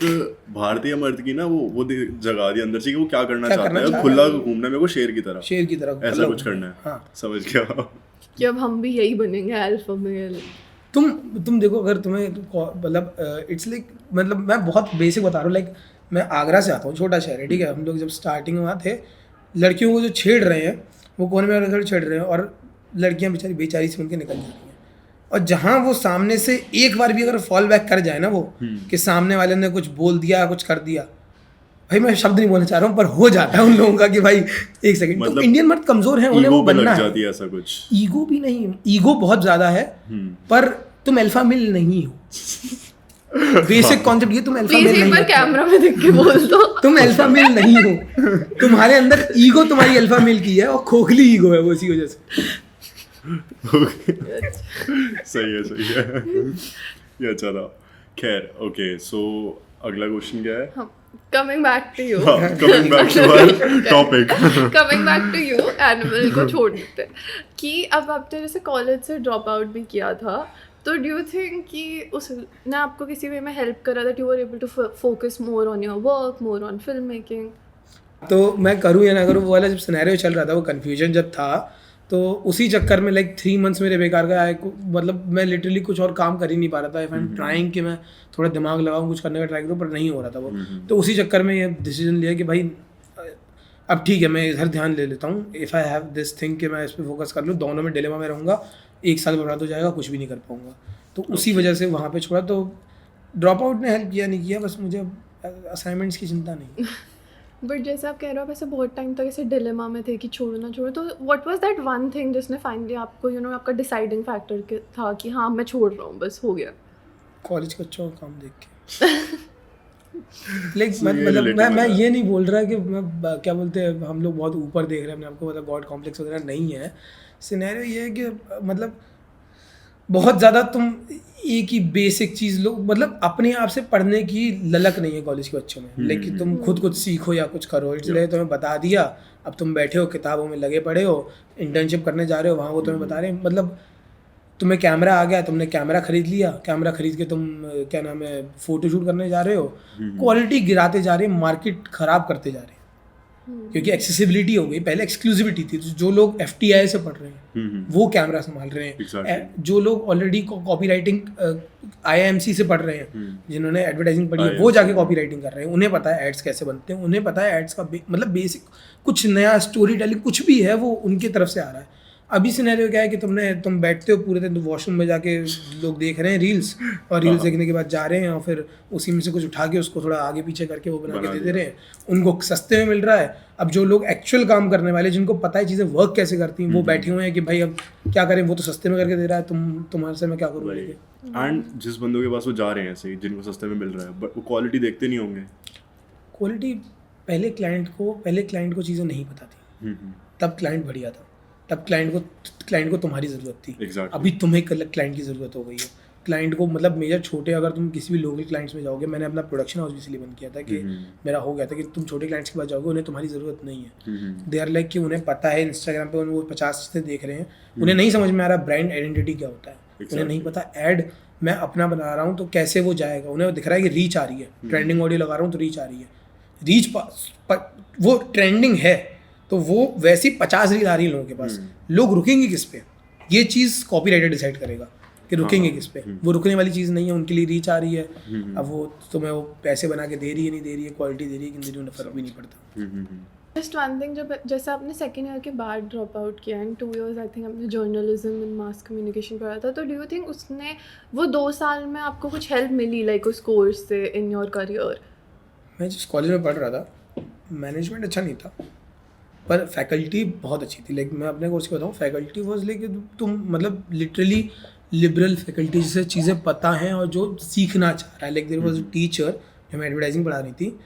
S3: भारतीय मर्द की ना वो जगा दी अंदर से कि वो क्या करना
S2: क्या
S3: चाहता
S2: करना
S3: है,
S2: चाह
S3: खुला
S2: रहा है।
S3: घूमना है मेरे को शेर की तरह ऐसा
S2: मतलब
S3: कुछ करना है।
S2: हाँ।
S3: समझ गया।
S1: कि अब हम भी यही बनेंगे अल्फा मेल।
S2: तुम देखो, अगर तुम्हें मतलब इट्स लाइक, मतलब मैं बहुत बेसिक बता रहा हूँ, लाइक मैं आगरा से आता हूँ, छोटा शहर है, ठीक है। हम लोग जब स्टार्टिंग में वहाँ थे, लड़कियों को जो छेड़ रहे हैं वो कोने में आकर छेड़ रहे हैं, और लड़कियाँ बेचारी बेचारी से उनके निकल जा रही हैं। और जहाँ वो सामने से एक बार भी अगर फॉल बैक कर जाए ना वो, कि सामने वाले ने कुछ बोल दिया, कुछ कर दिया, भाई मैं शब्द नहीं बोलना चाह रहा हूँ, पर हो जाता है उन लोगों का कि भाई एक सेकंड,
S3: मतलब
S2: तो इंडियन मर्द कमजोर है, उन्हें वो
S3: ईगो पे
S2: बनना
S3: लग
S2: है।
S3: जाती है ऐसा कुछ।
S2: ईगो भी नहीं, ईगो बहुत ज्यादा है, पर तुम अल्फा मेल नहीं हो। बेसिक कॉन्सेप्ट ये, तुम अल्फा मेल
S1: प्लीज एक
S2: नहीं
S1: बार
S2: हो,
S1: कैमरा में देख के बोल दो।
S2: तुम अल्फा मेल नहीं हो। तुम्हारे अंदर ईगो तुम्हारी अल्फा मेल की है, और खोखली ईगो है वो, इसी वजह से।
S3: सही है ये अच्छा था। खैर ओके, सो अगला क्वेश्चन क्या है?
S1: Coming back to you,
S3: coming back to our topic.
S1: Coming back to you, Animal को छोड़ देते हैं कि अब आपने जैसे कॉलेज से ड्रॉप आउट भी किया था, तो डू यू थिंक कि उसने आपको किसी वे में हेल्प करा that you were able to focus more on your work, more on film making?
S2: तो मैं करूँ या ना करूँ, वो वाला जब सिनेरियो चल रहा था, वो कन्फ्यूजन जब था, तो उसी चक्कर में लाइक 3 मंथ्स मेरे बेकार गए। मतलब मैं लिटरली कुछ और काम कर ही नहीं पा रहा था। इफ आई एम ट्राइंग कि मैं थोड़ा दिमाग लगाऊं, कुछ करने का ट्राई करूँ, पर नहीं हो रहा था वो। तो उसी चक्कर में ये डिसीजन लिया कि भाई अब ठीक है, मैं इधर ध्यान ले लेता हूँ। If I have this thing कि मैं इस पर फोकस कर लूँ, दोनों में डिलेमा में रहूँगा, 1 साल बर्बाद हो जाएगा, कुछ भी नहीं कर पाऊँगा। तो उसी वजह से वहाँ पे छोड़ा। तो ड्रॉप आउट ने हेल्प किया नहीं किया, बस मुझे असाइनमेंट्स की चिंता नहीं।
S1: बट जैसे आप कह रहे हो, वैसे बहुत टाइम तक ऐसे डिलेमा में थे कि छोड़ो ना छोड़ो, तो what was that one thing जिसने फाइनली आपको आपका डिसाइडिंग फैक्टर था कि हाँ मैं छोड़ रहा हूँ, बस हो गया?
S2: कॉलेज के बच्चों का काम देख के। मतलब मैं ये नहीं बोल रहा कि मैं क्या बोलते हैं, हम लोग बहुत ऊपर देख रहे हैं अपने आपको, मतलब गॉड कॉम्प्लेक्स वगैरह नहीं है। सिनेरियो ये है कि मतलब बहुत ज़्यादा तुम एक ही बेसिक चीज़ लो, मतलब अपने आप से पढ़ने की ललक नहीं है कॉलेज के बच्चों में। लेकिन तुम खुद कुछ सीखो या कुछ करो, इसलिए तुम्हें बता दिया, अब तुम बैठे हो किताबों में लगे पड़े हो, इंटर्नशिप करने जा रहे हो, वहाँ वो तुम्हें बता रहे हैं। मतलब तुम्हें कैमरा आ गया, तुमने कैमरा खरीद लिया, कैमरा खरीद के तुम क्या नाम है फोटो शूट करने जा रहे हो, क्वालिटी गिराते जा रहे हैं, मार्केट ख़राब करते जा रहे हैं। क्योंकि एक्सेसिबिलिटी हो गई, पहले एक्सक्लूसिविटी थी। जो लोग FTI से पढ़ रहे हैं वो कैमरा संभाल रहे हैं। जो लोग ऑलरेडी कॉपी राइटिंग IIMC से पढ़ रहे हैं, जिन्होंने एडवर्टाइजिंग पढ़ी है, वो जाके कॉपी राइटिंग कर रहे हैं। उन्हें पता है एड्स कैसे बनते हैं, उन्हें पता है एड्स का मतलब बेसिक कुछ नया स्टोरी टेलिंग कुछ भी है वो उनकी तरफ से आ रहा है। अभी सिनेरियो क्या है कि तुम बैठते हो पूरे दिन, वॉशरूम में जाके लोग देख रहे हैं रील्स, और रील्स देखने के बाद जा रहे हैं और फिर उसी में से कुछ उठा के उसको थोड़ा आगे पीछे करके वो बना के दे रहे हैं। उनको सस्ते में मिल रहा है। अब जो लोग एक्चुअल काम करने वाले, जिनको पता है चीज़ें वर्क कैसे करती हैं, वो बैठे हुए हैं कि भाई अब क्या करें, वो तो सस्ते में करके दे रहा है, तुम्हारे से मैं क्या करूँ।
S3: एंड जिस बंदों के पास वो जा रहे हैं ऐसे, जिनको सस्ते में मिल रहा है, बट वो क्वालिटी देखते नहीं होंगे।
S2: क्वालिटी पहले क्लाइंट को चीज़ें नहीं पता थी, तब क्लाइंट बढ़िया था, तब क्लाइंट को तुम्हारी ज़रूरत थी।
S3: Exactly.
S2: अभी तुम्हें क्लाइंट की ज़रूरत हो गई है। क्लाइंट को मतलब मेजर छोटे, अगर तुम किसी भी लोकल क्लाइंट्स में जाओगे, मैंने अपना प्रोडक्शन हाउस भी इसलिए बंद किया था कि मेरा हो गया था कि तुम छोटे क्लाइंट्स के पास जाओगे, उन्हें तुम्हारी ज़रूरत नहीं है। दे आर लाइक कि उन्हें पता है इंस्टाग्राम पे वो 50 चीज़ें देख रहे हैं, उन्हें नहीं समझ में आ रहा ब्रांड आइडेंटिटी क्या होता है। उन्हें नहीं पता ऐड मैं अपना बना रहा हूँ तो कैसे वो जाएगा। उन्हें दिख रहा है कि रीच आ रही है, ट्रेंडिंग ऑडियो लगा रहा हूँ तो रीच आ रही है, रीच वो ट्रेंडिंग है, तो वो वैसी 50 रील आ रही है लोगों के पास। लोग रुकेंगे किस पे, ये चीज़ कॉपीराइटर डिसाइड करेगा कि रुकेंगे किस पे। वो रुकने वाली चीज़ नहीं है, उनके लिए रीच आ रही है। अब वो तुम्हें वो पैसे बना के दे रही है, नहीं दे रही है, क्वालिटी दे रही है कि नहीं, उन्हें फर्क भी नहीं पड़ता।
S1: जस्ट वन थिंग, जब जैसे आपने सेकेंड ईयर के बाद ड्रॉप आउट किया एंड 2 years आई थिंक आपने जर्नलिज्म एंड मास कम्युनिकेशन पढ़ा था, तो डू यू थिंक उसने वो 2 साल में आपको कुछ हेल्प मिली लाइक उस कोर्स से इन योर करियर?
S2: मैं जिस कॉलेज में पढ़ रहा था, मैनेजमेंट अच्छा नहीं था, पर फैकल्टी बहुत अच्छी थी। लाइक मैं अपने कोर्स की बताऊँ, फैकल्टी वॉज लाइक तुम मतलब लिटरली लिबरल फैकल्टी जिसे चीज़ें पता हैं और जो सीखना चाह रहा है। Like there was a teacher जो मैं एडवर्टाइजिंग पढ़ा रही थी,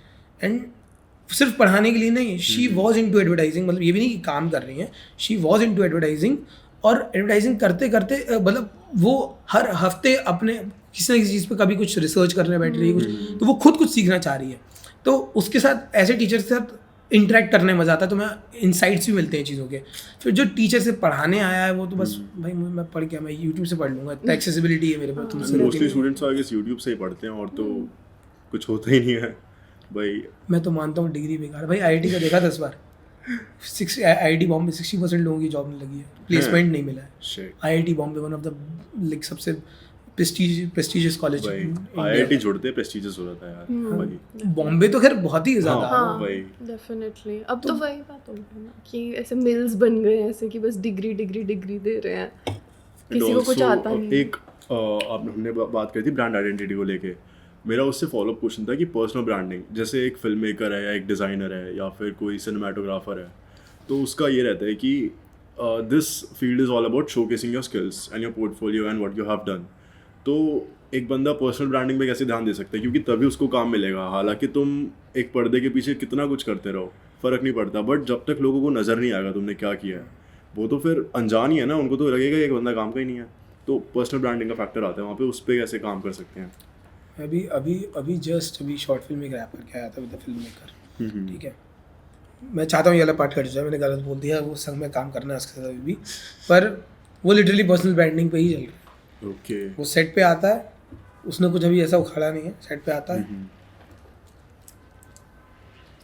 S2: एंड सिर्फ पढ़ाने के लिए नहीं, शी वॉज इनटू एडवर्टाइजिंग। मतलब ये भी नहीं कि काम कर रही हैं, शी वॉज इनटू एडवर्टाइजिंग। और एडवर्टाइजिंग करते करते मतलब वो हर हफ्ते अपने किसी न किसी चीज़ पे कभी कुछ रिसर्च करने बैठ रही है, कुछ तो वो खुद कुछ सीखना चाह रही है। तो उसके साथ ऐसे टीचर के साथ इंटरेक्ट करने में मज़ा आता है, तो मैं इंसाइट्स भी मिलते हैं चीज़ों के। फिर जो टीचर से पढ़ाने आया है वो तो बस भाई मैं पढ़ क्या, मैं यूट्यूब से पढ़ लूँगा, इतना एक्सेसिबिलिटी है मेरे पास।
S3: मोस्टली स्टूडेंट्स आगे यूट्यूब से ही पढ़ते हैं, और तो कुछ होता ही नहीं है भाई।
S2: मैं तो मानता हूँ डिग्री बेकार है भाई। आईआईटी का देखा 10 बार, आईआईटी बॉम्बे 60% लोगों की जॉब नहीं लगी है, प्लेसमेंट नहीं मिला है।
S3: Shit.
S2: IIT Bombay one of the like सबसे प्रेस्टिजियस कॉलेज।
S3: आईआईटी जुड़ते प्रेस्टिजियस हो रहा था यार भाई।
S2: बॉम्बे तो खैर बहुत ही ज़्यादा।
S3: हाँ भाई
S1: डेफिनेटली। अब तो वही बात हो गई ना कि ऐसे मिल्स बन गए हैं ऐसे कि बस डिग्री डिग्री डिग्री दे रहे हैं, किसी को कुछ आता नहीं।
S3: एक हमने बात करी थी ब्रांड आइडेंटिटी को लेके, मेरा उससे फॉलोअप क्वेश्चन था कि पर्सनल ब्रांडिंग, जैसे एक फिल्म मेकर है या एक डिज़ाइनर है या फिर कोई सिनेमाटोग्राफर है, तो उसका ये रहता है कि this field is all about showcasing your skills and your portfolio and what you have done. तो एक बंदा पर्सनल ब्रांडिंग पे कैसे ध्यान दे सकता है, क्योंकि तभी उसको काम मिलेगा। हालांकि तुम एक पर्दे के पीछे कितना कुछ करते रहो फ़र्क नहीं पड़ता, बट जब तक लोगों को नज़र नहीं आएगा तुमने क्या किया है, वो तो फिर अनजान ही है ना, उनको तो लगेगा एक बंदा काम का ही नहीं है। तो पर्सनल ब्रांडिंग का फैक्टर आता है वहाँ पे, उस पर कैसे काम कर सकते हैं।
S2: अभी शॉर्ट फिल्म एक रैप करके आया था विद द फिल्म मेकर, ठीक है। मैं चाहता हूँ ये वाला पार्ट कट जाए, मैंने गलत बोल दिया, वो संग में काम करना है उसके साथ अभी भी, पर वो लिटरली पर्सनल ब्रांडिंग पे ही चल रहा है।
S3: ओके।
S2: वो सेट पे आता है, उसने कुछ अभी ऐसा उखाड़ा नहीं है, सेट पे आता है,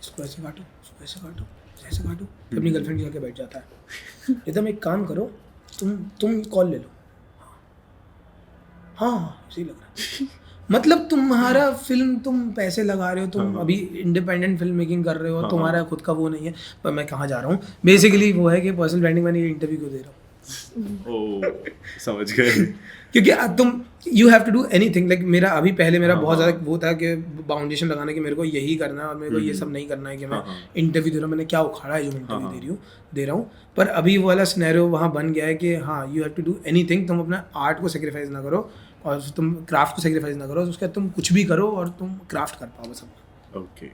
S2: इसको ऐसे काटो, उसको ऐसे काटो, ऐसे काटो, फिर अपनी गर्लफ्रेंड के आके बैठ जाता है। एकदम एक काम करो, तुम कॉल ले लो। हाँ सही लग रहा है। मतलब तुम्हारा फिल्म, तुम पैसे लगा रहे हो, तुम अभी इंडिपेंडेंट फिल्म मेकिंग कर रहे हो, तुम्हारा खुद का वो नहीं है। पर मैं कहाँ जा रहा हूँ, बेसिकली वो है कि पर्सनल ब्रांडिंग मैंने ये इंटरव्यू क्यों दे रहा हूँ।
S3: समझ गए।
S2: क्योंकि तुम you have to do anything, like मेरा अभी पहले मेरा बहुत ज़्यादा वो था कि बाउंडेशन लगाना कि मेरे को यही करना है और मेरे को ये सब नहीं करना है कि मैं इंटरव्यू दे रहा हूँ, मैंने क्या उखाड़ा है जो मैं इंटरव्यू दे रहा हूँ। पर अभी वो वाला सिनेरियो वहाँ बन गया है कि हाँ you have to do anything, तुम अपना आर्ट को सेक्रीफाइस ना करो और तुम क्राफ्ट को सेक्रीफाइस ना करो, उसके बाद तुम कुछ भी करो और तुम क्राफ्ट कर पाओ बस अपना।
S3: ओके।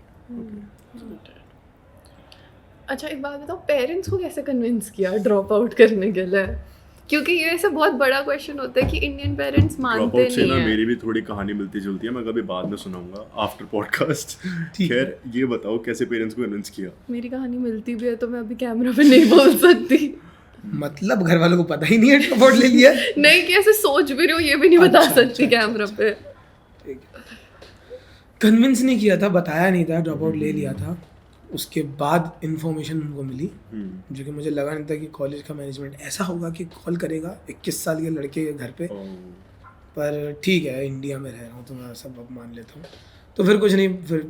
S1: अच्छा एक बात बताओ, पेरेंट्स को कैसे कन्विंस किया ड्रॉप आउट करने के लिए? क्योंकि ये ऐसा बहुत बड़ा क्वेश्चन होता है कि इंडियन पेरेंट्स मानते नहीं
S3: ना,
S1: हैं।
S3: मेरी भी थोड़ी कहानी मिलती जुलती है, मैं कभी बाद में सुनाऊंगा आफ्टर पॉडकास्ट। खैर ये बताओ कैसे पेरेंट्स को कन्विंस किया?
S1: मेरी कहानी मिलती भी है तो मैं अभी कैमरा पे नहीं बोल सकती।
S2: मतलब घर वालों को पता ही नहीं है ड्रॉप आउट ले लिया?
S1: नहीं कि ऐसे सोच भी रही हूँ, ये भी नहीं बता सकती कैमरा पे।
S2: कन्विंस नहीं किया था, बताया नहीं था, ड्रॉप आउट ले लिया था। उसके बाद इन्फॉर्मेशन उनको मिली, जो कि मुझे लगा नहीं था कि कॉलेज का मैनेजमेंट ऐसा होगा कि कॉल करेगा 21 साल के लड़के के घर पे। पर ठीक है, इंडिया में रह रहा हूँ तो मैं सब अब मान लेता हूँ। तो फिर कुछ नहीं, फिर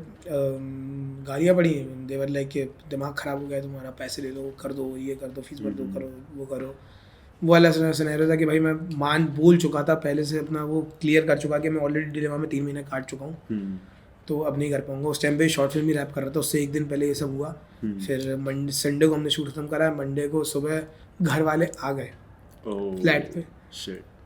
S2: गालियाँ पड़ी, देवर लाइक के दिमाग ख़राब हो गया तुम्हारा, पैसे ले लो, कर दो, ये कर दो, फीस भर दो, करो वो करो। वो वाला सिनेरियो था कि भाई मैं बोल चुका था पहले से, अपना वो क्लियर कर चुका कि मैं ऑलरेडी डिलेमा में 3 महीने काट चुका हूँ, तो अब नहीं कर पाऊंगा। उस टाइम पे शॉर्ट फिल्म ही रैप कर रहा था, उससे एक दिन पहले ये सब हुआ। फिर मंडे संडे को हमने शूट खत्म करा, मंडे को सुबह घर वाले आ गए फ्लैट पे,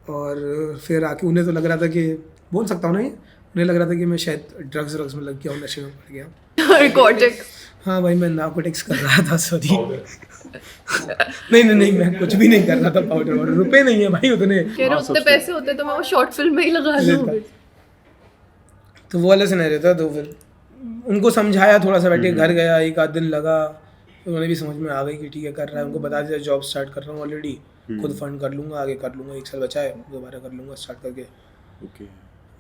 S2: और फिर आके उन्हें तो लग रहा था कि, बोल सकता हूँ ना, ये उन्हें लग रहा था कि मैं शायद ड्रग्स में लग गया हूँ, नशे में पड़ गया।
S1: कॉर्टेक्स।
S2: हाँ भाई मैं नार्कोटिक्स कर रहा था, सॉरी। नहीं मैं कुछ भी नहीं कर रहा था, पाउडर वाउडर, रुपए नहीं है भाई उतने।
S1: कह रहे उतने पैसे होते तो मैं वो शॉर्ट फिल्म में ही लगा लूँ।
S2: तो वो वाला सिनेरियो था। तो फिर उनको समझाया थोड़ा सा, बैठे घर गया, 1 आध दिन लगा, तो उन्हें भी समझ में आ गई कि ठीक है कर रहा है। उनको बता दिया जॉब स्टार्ट कर रहा हूँ ऑलरेडी, खुद फंड कर लूँगा, आगे कर लूँगा, 1 साल बचा है, दोबारा कर लूँगा स्टार्ट करके।
S3: ओके।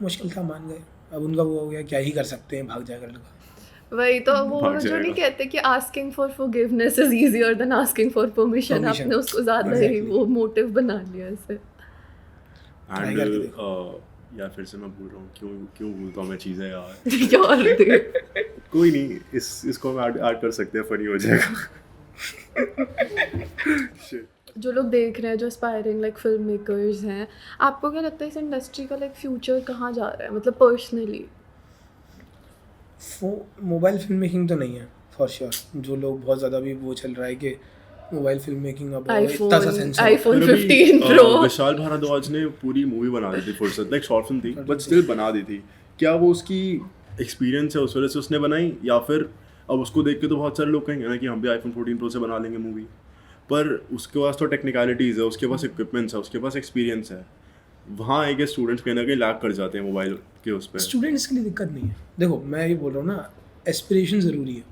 S2: मुश्किल था, मान गए। अब उनका वो हो गया, क्या ही कर सकते हैं, भाग जाएगा लड़का।
S1: वही तो, वो जो नहीं कहते कि asking for forgiveness is easier than asking for permission, आपने उसको ज़्यादा ही वो मोटिव बना लिया इसे।
S3: या फिर से मैं भूल रहा हूँ, क्यों भूलता हूँ मैं चीज़ें यार। कोई नहीं, इसको हम ऐड कर सकते हैं, फनी हो जाएगा।
S1: जो लोग देख रहे हैं, जो एस्पायरिंग लाइक फिल्म मेकर्स हैं, आपको क्या लगता है इस इंडस्ट्री का लाइक फ्यूचर कहाँ जा रहा है? मतलब पर्सनली
S2: मोबाइल फिल्म मेकिंग तो नहीं है फॉर श्योर। जो लोग बहुत ज़्यादा भी वो चल रहा है कि मोबाइल फिल्म मेकिंग अब इतना सा सेंस है।
S1: iPhone 15 Pro।
S3: विशाल भारद्वाज ने पूरी मूवी बना दी थी फुर्सत, लाइक शॉर्ट फिल्म थी बट स्टिल बना दी थी। क्या वो उसकी एक्सपीरियंस है उस वजह से उसने बनाई, या फिर अब उसको देख के तो बहुत सारे लोग कहेंगे ना कि हम भी iPhone 14 Pro से बना लेंगे मूवी, पर उसके पास तो टेक्निकलिटीज़ है, उसके पास इक्विपमेंट्स है, उसके पास एक्सपीरियंस है। वहाँ आई गेस स्टूडेंट्स कहीं ना कहीं लैग कर जाते हैं मोबाइल के उस पर।
S2: स्टूडेंट्स के लिए दिक्कत नहीं है। देखो मैं ये बोल रहा हूँ ना, एस्पिरेशन ज़रूरी है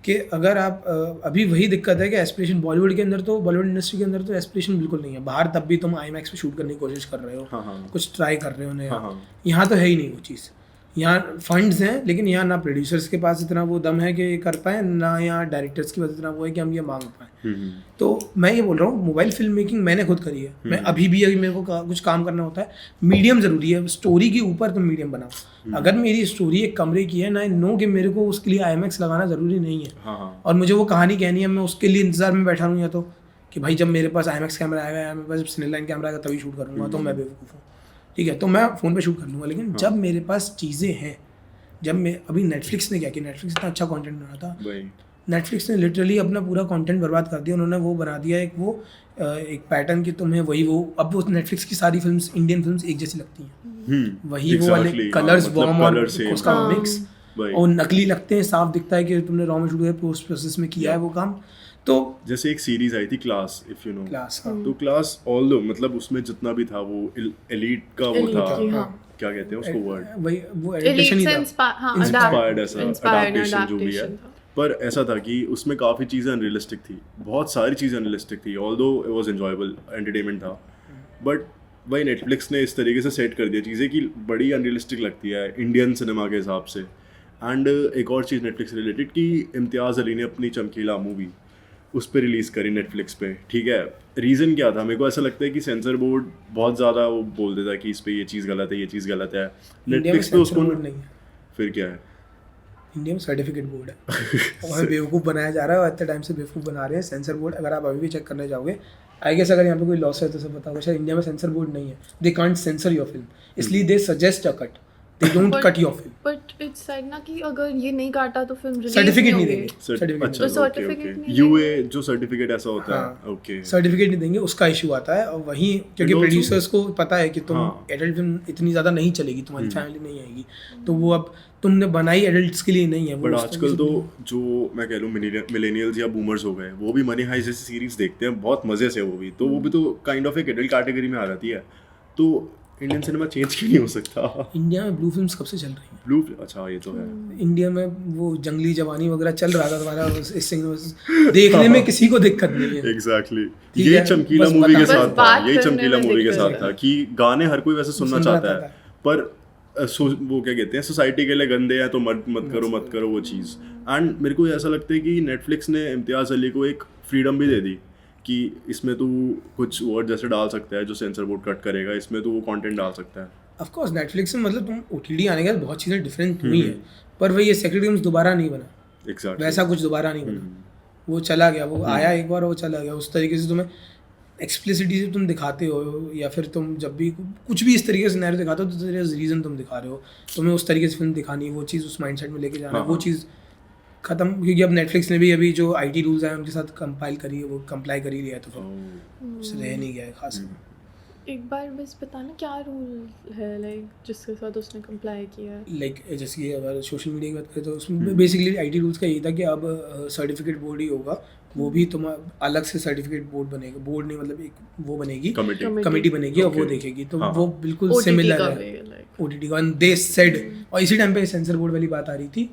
S2: कि अगर आप अभी वही दिक्कत है कि एस्पिरेशन बॉलीवुड के अंदर, तो बॉलीवुड इंडस्ट्री के अंदर तो एस्पिरेशन बिल्कुल नहीं है। बाहर तब भी तुम IMAX पे शूट करने की कोशिश कर रहे हो, कुछ ट्राई कर रहे हो नया। यहाँ तो है ही नहीं वो चीज़। यहाँ फंड्स हैं लेकिन यहाँ ना प्रोड्यूसर्स के पास इतना वो दम है कि ये कर पाए, ना यहाँ डायरेक्टर्स के पास इतना वो है कि हम ये मांग पाएँ। तो मैं ये बोल रहा हूँ मोबाइल फिल्म मेकिंग मैंने खुद करी है। मैं अभी मेरे को कुछ काम करना होता है, मीडियम ज़रूरी है, स्टोरी के ऊपर तुम मीडियम बनाओ। अगर मेरी स्टोरी एक कमरे की है ना, नो कि मेरे को उसके लिए IMAX लगाना ज़रूरी नहीं है और मुझे वो कहानी कहनी है, मैं उसके लिए इंतज़ार में बैठा रहूँ या तो कि भाई जब मेरे पास IMAX कैमरा आएगा या मेरे पास सिनेलाइन कैमरा आएगा तभी शूट करूँगा, तो मैं बेवकूफ़ हूँ, ठीक है, तो मैं फ़ोन पे शूट कर लूँगा। लेकिन जब मेरे पास चीज़ें हैं, जब मैं अभी नेटफ्लिक्स ने क्या किया, नेटफ्लिक्स इतना अच्छा कंटेंट बना था, नेटफ्लिक्स ने लिटरली अपना पूरा कंटेंट बर्बाद कर दिया। उन्होंने वो बना दिया एक पैटर्न कि तुम्हें वही वो अब वो नेटफ्लिक्स की सारी फिल्म्स, इंडियन फिल्म्स एक जैसी लगती हैं, वही वो वाले कलर्स वॉर्म और उसका मिक्स, और नकली लगते हैं, साफ दिखता है कि तुमने रॉ में शूट किया, पोस्ट प्रोसेस में किया है वो काम। तो
S3: जैसे एक सीरीज आई थी class, if you know
S2: class,
S3: तो क्लास ऑल्दो मतलब उसमें जितना भी था वो एलीट का वो था, क्या कहते हैं उसको वर्ड,
S2: वही वो एडिशन ही था,
S3: इंस्पायर्ड ऐसा अडैप्टेशन जो भी है। पर ऐसा था कि उसमें काफ़ी चीज़ें अनरियलिस्टिक थी, बहुत सारी चीज़ें अनरियलिस्टिक थी, although it was enjoyable entertainment था। बट वही नेटफ्लिक्स ने इस तरीके से सेट कर दिया चीज़ें कि बड़ी अनरियलिस्टिक लगती है इंडियन सिनेमा के हिसाब से। एंड एक और चीज़ नेटफ्लिक्स रिलेटेड कि इम्तियाज़ अली ने अपनी चमकीला मूवी उस पर रिलीज़ करी नेटफ्लिक्स पे, ठीक है। रीज़न क्या था, मेरे को ऐसा लगता है कि सेंसर बोर्ड बहुत ज़्यादा वो बोल देता है कि इस पे ये चीज़ गलत है, ये चीज़ गलत है। नेटफ्लिक्स पे उसको
S2: नहीं है,
S3: फिर क्या है,
S2: इंडिया में सर्टिफिकेट बोर्ड है और बेवकूफ़ बनाया जा रहा है, इतने टाइम से बेवकूफ़ बना रहे हैं। सेंसर बोर्ड अगर आप अभी भी चेक करने जाओगे, आई गेस अगर यहाँ पे कोई लॉस है तो सब बताओगे, शायद इंडिया में सेंसर बोर्ड नहीं है, they can't censor your film, इसलिए they suggest a cut, they don't cut your film.
S1: But it's like ना कि अगर ये नहीं काटा तो फिल्म रिलीज
S2: सर्टिफिकेट नहीं
S1: होगी।
S2: देंगे,
S3: अच्छा,
S1: सर्टिफिकेट नहीं
S3: यूए जो सर्टिफिकेट ऐसा होता है, ओके,
S2: सर्टिफिकेट नहीं देंगे, उसका इशू आता है। और वहीं क्योंकि प्रोड्यूसर्स को पता है कि तुम एडल्ट फिल्म इतनी ज़्यादा नहीं चलेगी, तुम्हारी फैमिली नहीं आएगी, तो वो अब तुमने बनाई एडल्ट्स के लिए नहीं है।
S3: बट आजकल तो जो मैं कह लूँ मिलेनियल्स या बूमर्स हो गए, वो भी मनी हाइस्ट जैसी सीरीज देखते हैं बहुत मज़े से, वो भी तो काइंड ऑफ एक एडल्ट कैटेगरी में आ जाती है। तो इंडियन सिनेमा चेंज क्यों नहीं हो सकता?
S2: इंडिया में ब्लू फिल्म्स कब से चल रही हैं?
S3: ब्लू, अच्छा ये तो है।
S2: इंडिया में वो जंगली जवानी वगैरह चल रहा था तुम्हारा, इससे देखने में किसी को दिक्कत नहीं है।
S3: एग्जैक्टली, यही चमकीला मूवी के साथ था, यही चमकीला मूवी के साथ था कि गाने हर कोई वैसे सुनना चाहता है, पर वो क्या कहते हैं, सोसाइटी के लिए गंदे हैं तो मत करो वो चीज़। एंड मेरे को ऐसा लगता है कि नेटफ्लिक्स ने इम्तियाज़ अली को एक फ्रीडम भी दे दी कि इसमें तू कुछ वर्ड जैसे डाल सकता है जो सेंसर बोर्ड कट करेगा, इसमें तो वो कंटेंट डाल सकता है।
S2: ऑफ कोर्स नेटफ्लिक्स में मतलब तुम OTT आने के बाद बहुत चीज़ें डिफरेंट हुई हैं, पर वही ये सेक्रेट गेम्स दोबारा नहीं बना,
S3: एग्जैक्टली
S2: वैसा कुछ दोबारा नहीं बना, वो चला गया, वो आया एक बार वो चला गया। उस तरीके से तुम्हें एक्सप्लिसिटी से तुम दिखाते हो, या फिर तुम जब भी कुछ भी इस तरीके से सिनेरियो दिखाते हो तो तेरे रीज़न तुम दिखा रहे हो, तुम्हें उस तरीके से फिल्म दिखानी है, वो चीज़ उस माइंडसेट में लेके जाना है, वो चीज़ खत्म। क्योंकि अब नेटफ्लिक्स ने भी अभी जो IT रूल्स आए उनके साथ कंपाइल करी है, वो कंप्लाई कर ही लिया है, तो फिर कुछ रह नहीं गया है खास।
S1: एक बार बस बताना क्या रूल है लाइक जिसके साथ उसने कंप्लाई किया है?
S2: लाइक जैसे कि अगर सोशल मीडिया की बात करें तो उसमें बेसिकली IT रूल्स का यही था कि अब सर्टिफिकेट बोर्ड ही होगा, वो भी तुम अलग से सर्टिफिकेट बोर्ड बनेगा, बोर्ड नहीं मतलब एक वो बनेगी कमेटी बनेगी और वो देखेगी, तो वो बिल्कुल सिमिलर है OTT का। दे सेड, और इसी टाइम पे सेंसर बोर्ड वाली बात आ रही थी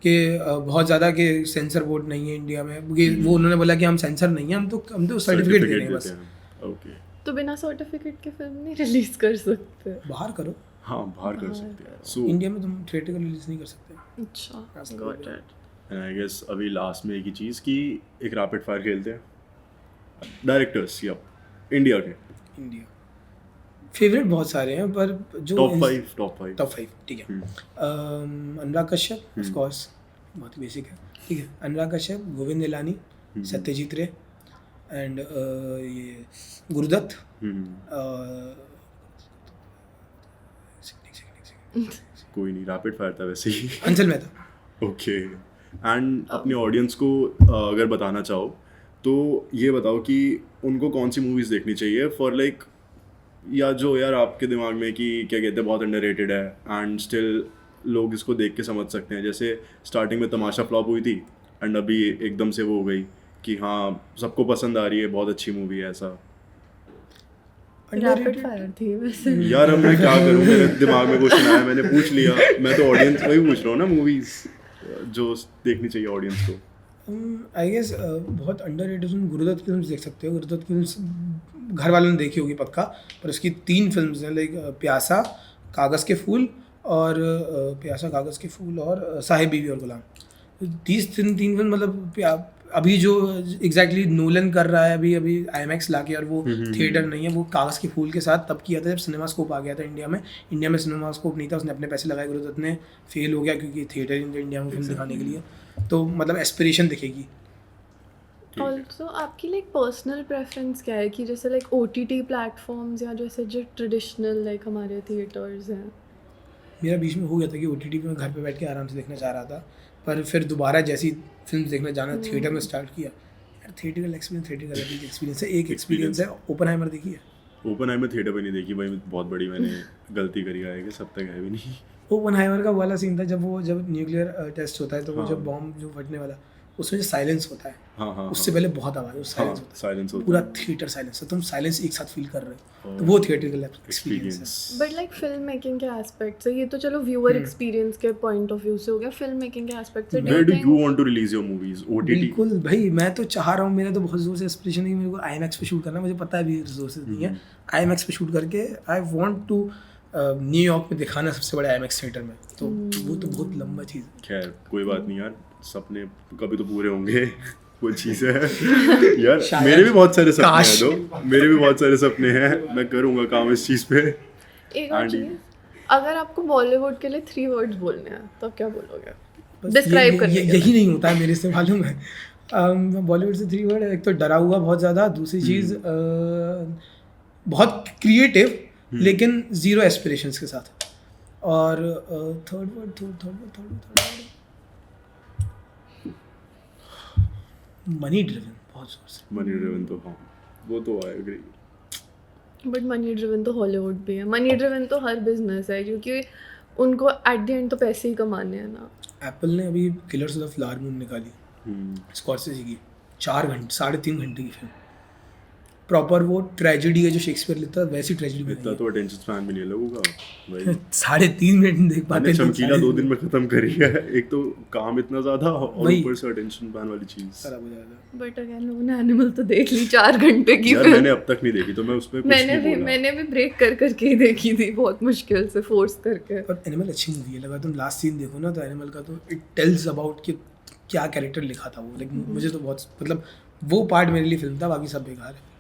S2: कि बहुत ज़्यादा कि सेंसर बोर्ड नहीं है इंडिया में, वो उन्होंने बोला कि हम सेंसर नहीं है, हम तो सर्टिफिकेट दे रहे हैं बस।
S3: ओके, तो
S1: बिना सर्टिफिकेट के फिल्म नहीं रिलीज कर सकते?
S2: बाहर करो,
S3: हाँ बाहर कर सकते हैं। सो
S2: इंडिया में तुम थिएटर का रिलीज नहीं कर सकते।
S1: अच्छा, got it.
S3: And I guess अभी लास्ट में एक ही चीज़ कि एक रैपिड फायर खेलते हैं, डायरेक्टर्स या इंडिया के।
S2: इंडिया फेवरेट बहुत सारे हैं, पर जो
S3: टॉप 5
S2: ठीक है। अनुराग कश्यप ऑफ कोर्स, बहुत बेसिक है, ठीक है। अनुराग कश्यप, गोविंद निलानी, सत्यजीत रे, एंड ये गुरुदत्त,
S3: कोई नहीं, रैपिड फायर था वैसे ही।
S2: अंचल मेहता।
S3: ओके, एंड अपने ऑडियंस को अगर बताना चाहो तो ये बताओ कि उनको कौन सी मूवीज़ देखनी चाहिए फॉर लाइक, या जो यार आपके दिमाग में कि क्या कहते हैं बहुत अंडररेटेड है एंड स्टिल लोग इसको देख के समझ सकते हैं। जैसे स्टार्टिंग में तमाशा फ्लॉप हुई थी एंड अभी एकदम से वो हो गई कि हाँ सबको पसंद आ रही है, बहुत अच्छी मूवी है। ऐसा
S1: रैपिड फायर थी वैसे।
S3: यार अब मैं क्या करूँ, मेरे दिमाग में क्वेश्चन आया, मैंने पूछ लिया। मैं तो ऑडियंस वही पूछ रहा हूँ ना, मूवीज़ जो देखनी चाहिए ऑडियंस को।
S2: आई गेस बहुत अंडररेटेड फिल्म गुरुदत्त की फिल्म्स देख सकते हो। गुरुदत्त की फिल्म्स घर वालों ने देखी होगी पक्का, पर उसकी 3 फिल्म्स हैं लाइक प्यासा, कागज़ के फूल और प्यासा कागज़ के फूल और साहिब बीवी और गुलाम। तीन फिल्म मतलब अभी जो एग्जैक्टली नोलन कर रहा है अभी IMAX लाके, और वो थिएटर नहीं है, वो कागज़ के फूल के साथ तब किया था जब सिनेमास्कोप आ गया था इंडिया में सिनेमास्कोप नहीं था, उसने अपने पैसे लगाए, गुरुदत्त ने फेल हो गया क्योंकि थिएटर ही नहीं था इंडिया में फिल्म दिखाने के लिए। तो मतलब एस्पिरेशन दिखेगी।
S1: ऑल्सो आपकी लाइक पर्सनल प्रेफरेंस क्या है कि जैसे लाइक OTT प्लेटफॉर्म्स या जैसे जो ट्रेडिशनल लाइक हमारे थिएटर्स हैं?
S2: मेरा बीच में हो गया था कि OTT पे मैं घर पे बैठ के आराम से देखना चाह रहा था, पर फिर दोबारा जैसी फिल्म देखने जाना थिएटर में स्टार्ट किया, यार थिएटर एक्सपीरियंस है। एक एक्सपीरियंस है। ओपनहाइमर देखी है?
S3: ओपनहाइमर थिएटर पे नहीं देखी भाई, बहुत बड़ी मैंने गलती करी है कि सब तक है भी नहीं।
S2: ओपनहाइमर का वाला सीन था जब न्यूक्लियर टेस्ट होता है, तो वो जब बॉम्ब जो फटने वाला, उसमें जो साइलेंस होता है, उससे पहले बहुत आवाज़, साइलेंस होता है,
S3: साइलेंस होता
S2: पूरा थिएटर साइलेंस है, तुम साइलेंस एक साथ फील कर रहे हो, तो वो थिएटरिकल एक्सपीरियंस है।
S1: बट लाइक फिल्म मेकिंग के एस्पेक्ट से, ये तो चलो व्यूअर एक्सपीरियंस के पॉइंट ऑफ व्यू से हो गया, फिल्म मेकिंग के एस्पेक्ट से
S3: Where do you want to release your movies? OTT?
S2: बिल्कुल भाई, मैं तो चाह रहा हूँ, मेरा तो बहुत जोर से एस्पिरेशन है कि मेरे को IMAX पे शूट करना है। मुझे पता है अभी रिसोर्सेज नहीं है, IMAX पे शूट करके आई वांट टू न्यूयॉर्क में दिखाना सबसे बड़ा IMAX थिएटर में, तो वो तो बहुत लंबा चीज़ है।
S3: खैर कोई बात नहीं यार, सपने कभी तो पूरे होंगे। वो चीज़ है यार, मेरे भी बहुत सारे सपने हैं, तो मेरे भी बहुत सारे सपने हैं, मैं करूँगा काम इस चीज़ पे।
S1: एक और चीज़, अगर आपको बॉलीवुड के लिए 3 वर्ड्स बोलने हैं तो क्या बोलोगे
S2: बस
S1: डिस्क्राइब करने के लिए?
S2: यही नहीं होता है मेरे से, मालूम है। बॉलीवुड से 3 वर्ड, एक तो डरा हुआ बहुत ज़्यादा, दूसरी चीज़ बहुत क्रिएटिव लेकिन ज़ीरो एस्पिरेशंस के साथ, और थर्ड वर्ड मनी ड्रिवन, बहुत जोर से
S3: मनी ड्रिवन, तो हाँ वो तो I agree.
S1: But money driven तो हॉलीवुड भी है, मनी ड्रिवन तो हर बिजनेस है, क्योंकि उनको एट द एंड तो पैसे ही कमाने हैं ना।
S2: एप्पल ने अभी killers of the flower moon निकाली, स्कॉर्सेज़ी की, 4 घंटे 3.5 घंटे की फिल्म, प्रॉपर वो ट्रेजेडी है जो शेक्सपियर लिखता है, वैसी ट्रेजेडी
S3: इतना तो अटेंशन स्पैन भी नहीं है लोगों का भाई।
S2: 3.5 मिनट नहीं देख पाते।
S3: मैंने चमकीला 2 दिन में खत्म करी है, एक तो काम इतना ज्यादा और ऊपर से अटेंशन स्पैन वाली चीज
S2: खराब हो जाएगा।
S1: बट अगेन लोगों ने एनिमल तो देख ली 4 घंटे की
S3: यार,
S1: फिल्म।
S3: मैंने अब तक नहीं देखी, तो मैं उसमें कुछ नहीं बोला।
S1: मैंने भी ब्रेक करके ही देखी थी, बहुत मुश्किल से फोर्स करके।
S2: पर एनिमल अच्छी मूवी है, लगा तुम लास्ट सीन देखो ना तो एनिमल का, तो इट टेल्स अबाउट कि क्या कैरेक्टर लिखा था वो, लाइक मुझे तो बहुत मतलब वो पार्ट मेरे लिए फिल्म था, बाकी सब बेकार है।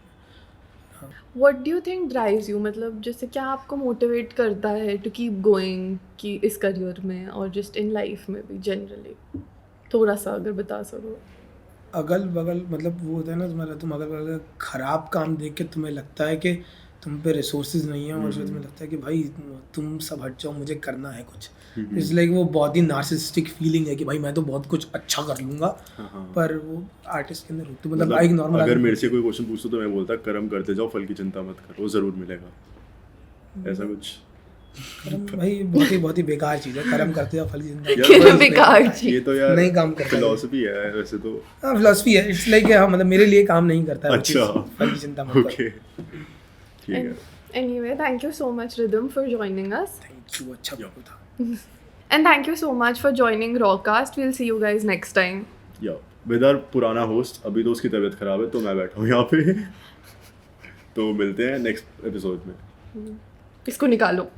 S1: What do you think drives you? मतलब जैसे क्या आपको मोटिवेट करता है टू कीप गोइंग कि इस करियर में और जस्ट इन लाइफ में भी जनरली, थोड़ा सा अगर बता सको।
S2: अगल बगल मतलब वो होता है ना तुम्हारा, तुम अगल बगल खराब काम देख के तुम्हें लगता है कि तुम पे रिसोर्सेज नहीं है, और फिर तुम्हें लगता है कि भाई तुम सब हट जाओ, मुझे करना है कुछ। इट्स लाइक वो बहुत ही नार्सिसिस्टिक फीलिंग है कि भाई मैं तो बहुत कुछ अच्छा कर लूँगा, पर वो आर्टिस्ट के अंदर होती, मतलब एक नॉर्मल।
S3: अगर मेरे से कोई क्वेश्चन पूछो तो मैं बोलता कर्म करते जाओ, फल की चिंता मत करो, वो जरूर मिलेगा, ऐसा कुछ।
S2: कर्म भाई बहुत ही बेकार चीज़ है, कर्म करते जाओ, फल की चिंता।
S1: क्या बेकार चीज़,
S3: ये तो यार
S2: नहीं काम करता,
S3: फिलॉसफी है वैसे तो।
S2: हाँ फिलॉसफी है, इट्स लाइक हाँ, मतलब मेरे लिए काम नहीं करता है।
S3: अच्छा,
S2: फल की चिंता मत करो।
S3: ओके, ठीक है।
S1: Anyway, thank you so much Rhythm for joining us.
S2: Thank you, अच्छा बहुत था।
S1: And thank you so much for joining Rawcast. We'll see you guys next time.
S3: या विद आवर पुराना होस्ट, अभी तो उसकी तबीयत खराब है तो मैं बैठा हूँ यहाँ पे। तो मिलते हैं नेक्स्ट एपिसोड में।
S1: इसको निकालो।